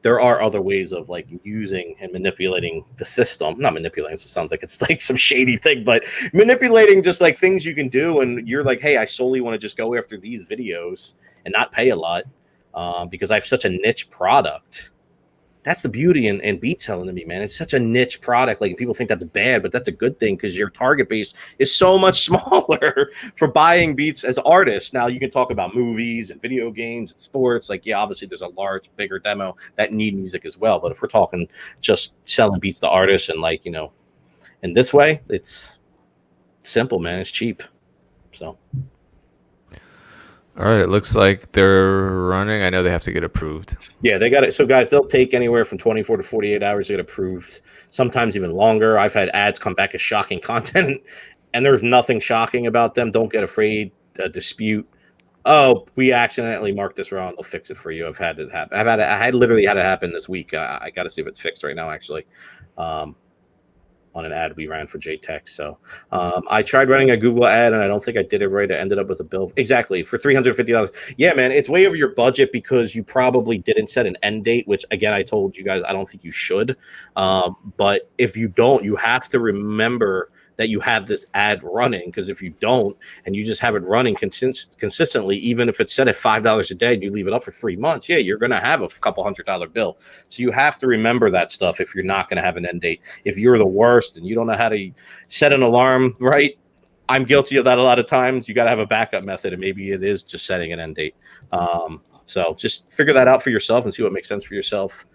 there are other ways of like using and manipulating the system. Not manipulating, so it sounds like it's like some shady thing, but manipulating just like things you can do. And you're like, hey, I solely want to just go after these videos and not pay a lot because I have such a niche product. That's the beauty in beat selling to me, man. It's such a niche product. Like, people think that's bad, but that's a good thing because your target base is so much smaller for buying beats as artists. Now, you can talk about movies and video games and sports. Like, yeah, obviously there's a large, bigger demo that need music as well. But if we're talking just selling beats to artists and like, in this way, it's simple, man. It's cheap. So. All right, it looks like they're running. I know they have to get approved. Yeah, they got it. So, guys, they'll take anywhere from 24 to 48 hours to get approved, sometimes even longer. I've had ads come back as shocking content, and there's nothing shocking about them. Don't get afraid to dispute. Oh, we accidentally marked this wrong. They'll fix it for you. I've had it happen. I literally had it happen this week. I got to see if it's fixed right now, actually. On an ad we ran for JTech. So I tried running a Google ad and I don't think I did it right. I ended up with a bill exactly for $350. Yeah, man, it's way over your budget because you probably didn't set an end date, which again, I told you guys, I don't think you should. But if you don't, you have to remember that you have this ad running, because if you don't and you just have it running consistently, even if it's set at $5 a day and you leave it up for 3 months, yeah, you're going to have a couple $100 bill. So you have to remember that stuff if you're not going to have an end date. If you're the worst and you don't know how to set an alarm, right? I'm guilty of that a lot of times. You got to have a backup method, and maybe it is just setting an end date. So just figure that out for yourself and see what makes sense for yourself.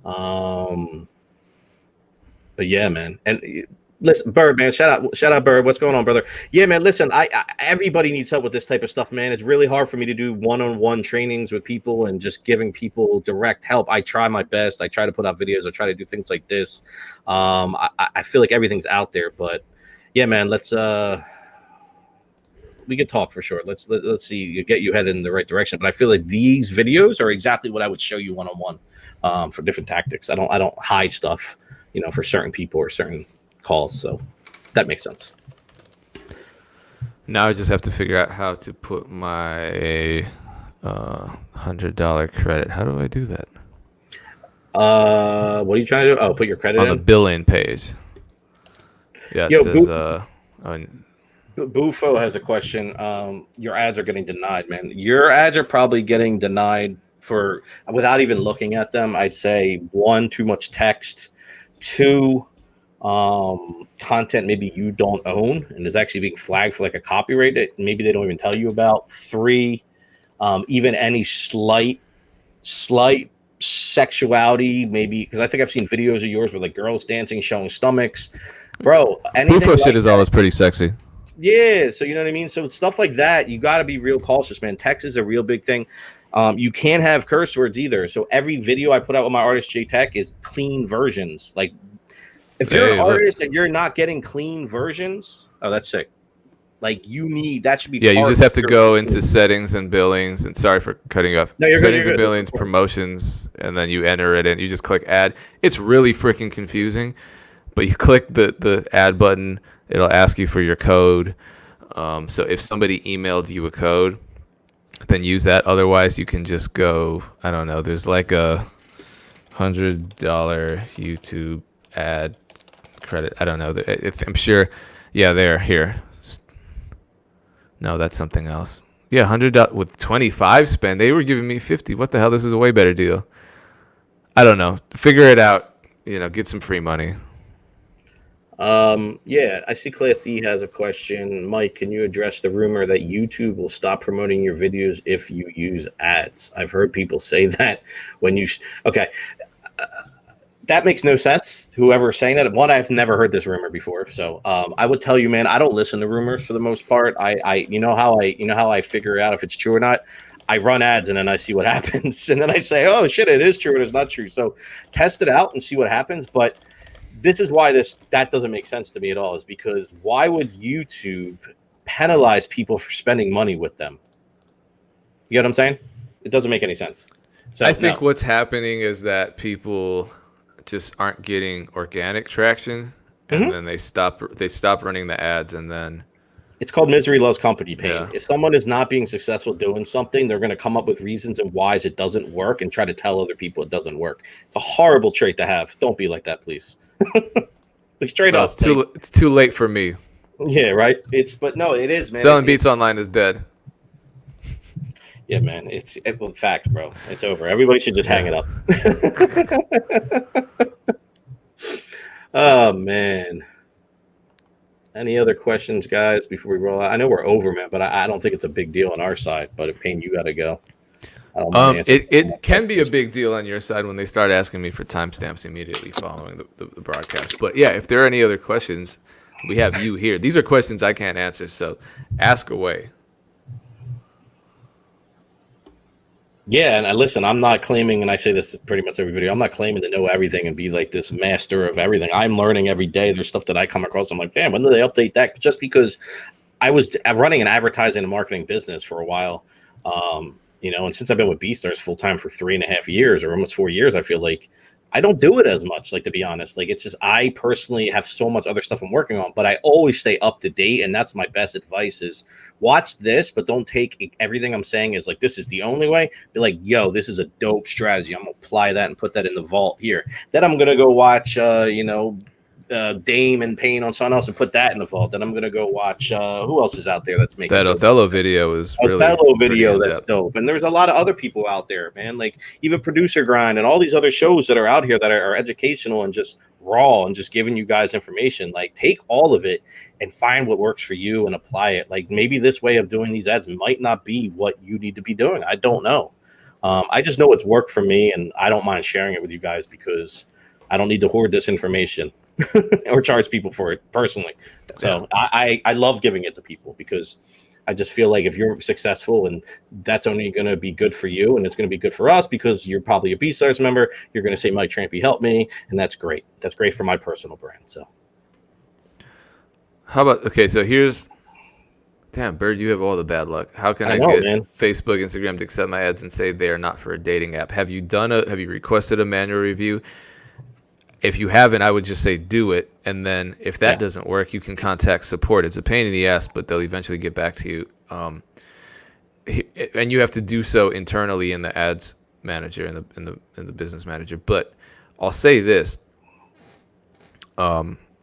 But yeah, man. And Listen, Bird, man, shout out, Bird. What's going on, brother? Yeah, man. Listen, I everybody needs help with this type of stuff, man. It's really hard for me to do one-on-one trainings with people and just giving people direct help. I try my best. I try to put out videos. I try to do things like this. I feel like everything's out there, but yeah, man. Let's we could talk for sure. Let's see. You get you headed in the right direction. But I feel like these videos are exactly what I would show you one-on-one for different tactics. I don't hide stuff, for certain people or certain calls, so that makes sense. Now I just have to figure out how to put my $100 credit. How do I do that? What are you trying to do? Oh, put your credit on in? The billing page. Yeah, it says Bufo has a question. Your ads are getting denied, man. Your ads are probably getting denied for, without even looking at them, I'd say 1, too much text, 2, content maybe you don't own and is actually being flagged for like a copyright that maybe they don't even tell you about. 3, even any slight sexuality, maybe, because I think I've seen videos of yours with like girls dancing, showing stomachs, bro. Bufo like shit is always pretty sexy. Yeah, so you know what I mean. So stuff like that, you got to be real cautious, man. Text is a real big thing. You can't have curse words either. So every video I put out with my artist J Tech is clean versions. Like, if you're an artist and you're not getting clean versions, oh, that's sick. Like, that should be. Yeah, you just have to go into settings and billings. And sorry for cutting you off. No, settings and billings, promotions, and then you enter it in. You just click add. It's really freaking confusing, but you click the add button. It'll ask you for your code. So if somebody emailed you a code, then use that. Otherwise, you can just go. I don't know. There's like a $100 YouTube ad credit. I don't know. I'm sure. Yeah, they're here. No, that's something else. Yeah, $100 with 25 spend. They were giving me 50. What the hell? This is a way better deal. I don't know. Figure it out. Get some free money. Yeah, I see Class E has a question. Mike, can you address the rumor that YouTube will stop promoting your videos if you use ads? I've heard people say that when you. Okay. That makes no sense. Whoever's saying that, one, I've never heard this rumor before. So I would tell you, man, I don't listen to rumors for the most part. You know how I figure out if it's true or not. I run ads and then I see what happens, and then I say, oh shit, it is true or it's not true. So test it out and see what happens. But this is why that doesn't make sense to me at all. Is because why would YouTube penalize people for spending money with them? You know what I'm saying? It doesn't make any sense. So I think what's happening is that people just aren't getting organic traction, and then they stop running the ads, and then it's called misery loves company pain. Yeah. If someone is not being successful doing something, they're going to come up with reasons and whys it doesn't work and try to tell other people it doesn't work. It's a horrible trait to have. Don't be like that, please. Straight up. It's too late for me. Yeah, right. But no, it is, man. Selling beats online is dead. Yeah, man. It's fact, bro. It's over. Everybody should just hang it up. Oh man. Any other questions, guys, before we roll out? I know we're over, man, but I don't think it's a big deal on our side. But Payne, you got to go. It can be a big deal on your side when they start asking me for timestamps immediately following the broadcast. But yeah, if there are any other questions, we have you here. These are questions I can't answer, so ask away. Yeah, and listen, I'm not claiming, and I say this pretty much every video, I'm not claiming to know everything and be like this master of everything. I'm learning every day. There's stuff that I come across. I'm like, damn, when do they update that? Just because I was running an advertising and marketing business for a while, and since I've been with BeatStars full time for 3.5 years or almost 4 years, I feel like I don't do it as much, like, to be honest. Like, it's just, I personally have so much other stuff I'm working on, but I always stay up to date. And that's my best advice is watch this, but don't take everything I'm saying as like, this is the only way. Be like, yo, this is a dope strategy. I'm going to apply that and put that in the vault here. Then I'm going to go watch, Dame and Payne on something else and put that in the vault. Then I'm gonna go watch who else is out there that's making that Othello video is really Othello video that's dope. And there's a lot of other people out there, man, like even Producer Grind and all these other shows that are out here that are educational and just raw and just giving you guys information. Like, take all of it and find what works for you and apply it. Like, maybe this way of doing these ads might not be what you need to be doing. I don't know. I just know it's worked for me, and I don't mind sharing it with you guys because I don't need to hoard this information. or charge people for it personally. So I love giving it to people because I just feel like if you're successful and that's only going to be good for you and it's going to be good for us because you're probably a BeatStars member, you're going to say Mike Trampe helped me, and that's great. That's great for my personal brand. So how about so here's damn Bird, you have all the bad luck. How can I know, get man. Facebook, Instagram to accept my ads and say they are not for a dating app? Have you requested a manual review? If you haven't, I would just say do it, and then if that doesn't work, you can contact support. It's a pain in the ass, but they'll eventually get back to you. And you have to do so internally in the ads manager and in the business manager. But I'll say this: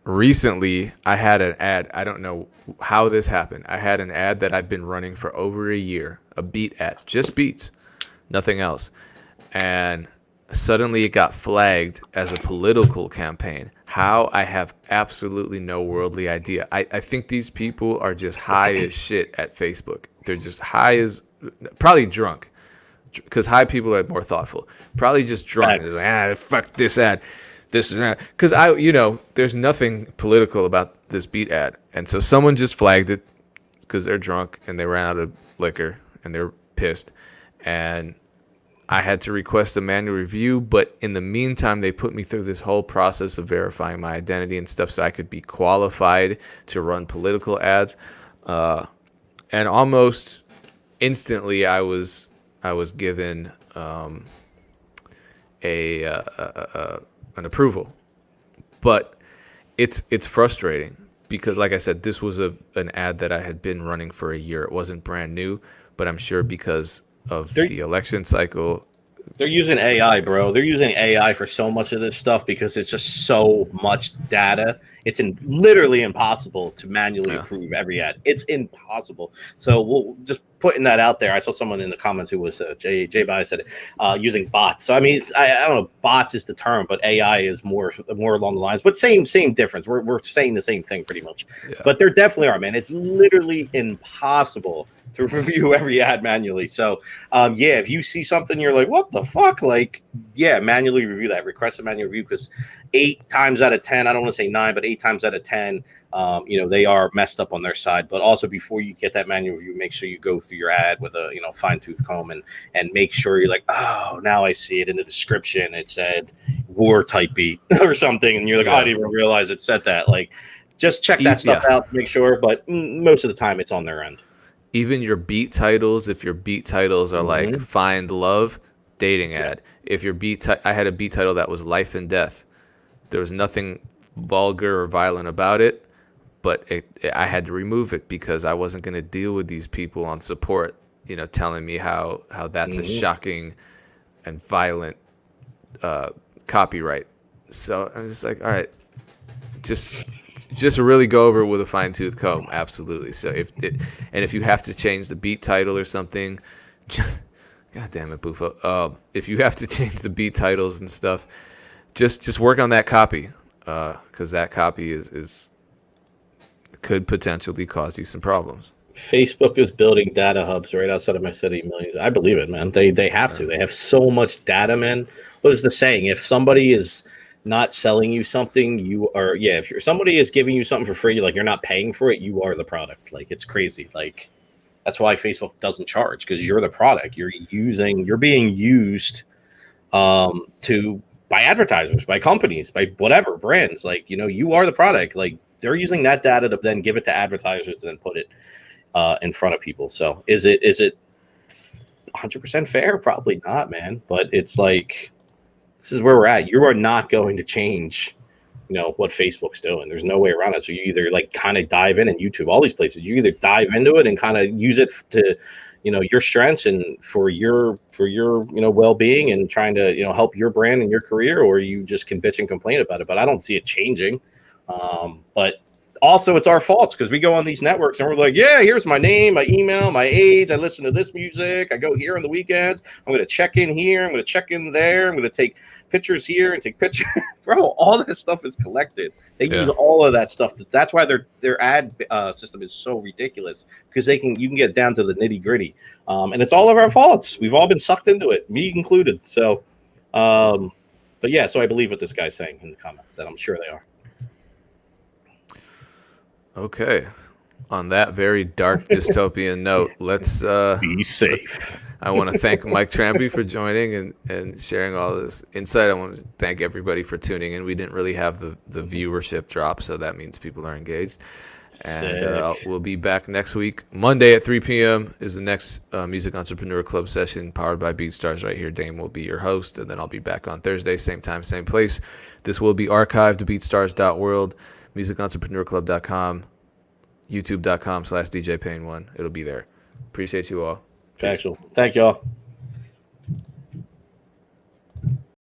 recently, I had an ad. I don't know how this happened. I had an ad that I've been running for over a year, a beat ad, just beats, nothing else, and suddenly it got flagged as a political campaign. How? I have absolutely no worldly idea. I think these people are just high as shit at Facebook. They're just high as, probably drunk, because high people are more thoughtful. Probably just drunk. It's like, fuck this ad, this and that. Because there's nothing political about this beat ad, and so someone just flagged it because they're drunk and they ran out of liquor and they're pissed, and I had to request a manual review, but in the meantime, they put me through this whole process of verifying my identity and stuff so I could be qualified to run political ads. And almost instantly, I was given an approval. But it's frustrating because, like I said, this was an ad that I had been running for a year. It wasn't brand new, but I'm sure because of the election cycle, they're using AI, bro. They're using AI for so much of this stuff because it's just so much data. It's literally impossible to manually approve every ad. It's impossible. So we'll just putting that out there. I saw someone in the comments who was J By said it, using bots. So I mean, I don't know, bots is the term, but AI is more along the lines. But same difference. We're saying the same thing pretty much. Yeah. But there definitely are, man. It's literally impossible to review every ad manually. So if you see something you're like, what the fuck, like, manually review that. Request a manual review, because 8 times out of 10, I don't want to say 9, but 8 times out of 10, they are messed up on their side. But also, before you get that manual review, make sure you go through your ad with a fine-tooth comb and make sure you're like, oh, now I see it in the description. It said war type beat or something, and you're like, oh, I didn't even realize it said that. Like, just check that stuff out to make sure. But most of the time, it's on their end. Even your beat titles, if your beat titles are like "Find Love," dating ad. If your I had a beat title that was "Life and Death." There was nothing vulgar or violent about it, but I had to remove it because I wasn't going to deal with these people on support, telling me how that's a shocking and violent copyright. So I'm just like, all right, just really go over it with a fine-tooth comb. Absolutely. So if you have to change the beat title or something, God damn it, Bufo. If you have to change the beat titles and stuff, just work on that copy, because that copy could potentially cause you some problems. Facebook is building data hubs right outside of my city. Millions. I believe it, man. They have to. They have so much data, man. What is the saying? If somebody is not selling you something, you are. Yeah, if somebody is giving you something for free, like you're not paying for it, you are the product. Like, it's crazy. Like, that's why Facebook doesn't charge, because you're the product. You're being used by advertisers, by companies, by whatever brands. Like, you are the product. Like, they're using that data to then give it to advertisers and then put it in front of people. So is it 100% fair? Probably not, man. But it's like, this is where we're at. You are not going to change, what Facebook's doing. There's no way around it. So you either like kind of dive in, and YouTube, all these places, you either dive into it and kind of use it to, your strengths and for your well-being and trying to, help your brand and your career, or you just can bitch and complain about it. But I don't see it changing. But also, it's our faults, because we go on these networks and we're like, here's my name, my email, my age. I listen to this music. I go here on the weekends. I'm going to check in here. I'm going to check in there. I'm going to take pictures here and take pictures. Bro, all that stuff is collected. They use all of that stuff. That's why their ad system is so ridiculous, because you can get down to the nitty gritty. And it's all of our faults. We've all been sucked into it, me included. So, so I believe what this guy's saying in the comments, that I'm sure they are. Okay. On that very dark dystopian note, let's Be safe. I want to thank Mike Trampe for joining and sharing all this insight. I want to thank everybody for tuning in. We didn't really have the viewership drop, so that means people are engaged. And Sick. we'll be back next week. Monday at 3 p.m. is the next Music Entrepreneur Club session powered by BeatStars right here. Dame will be your host, and then I'll be back on Thursday, same time, same place. This will be archived to beatstars.world, musicentrepreneurclub.com, youtube.com/DJPayne1. It'll be there. Appreciate you all. Peace. Factual. Thank y'all.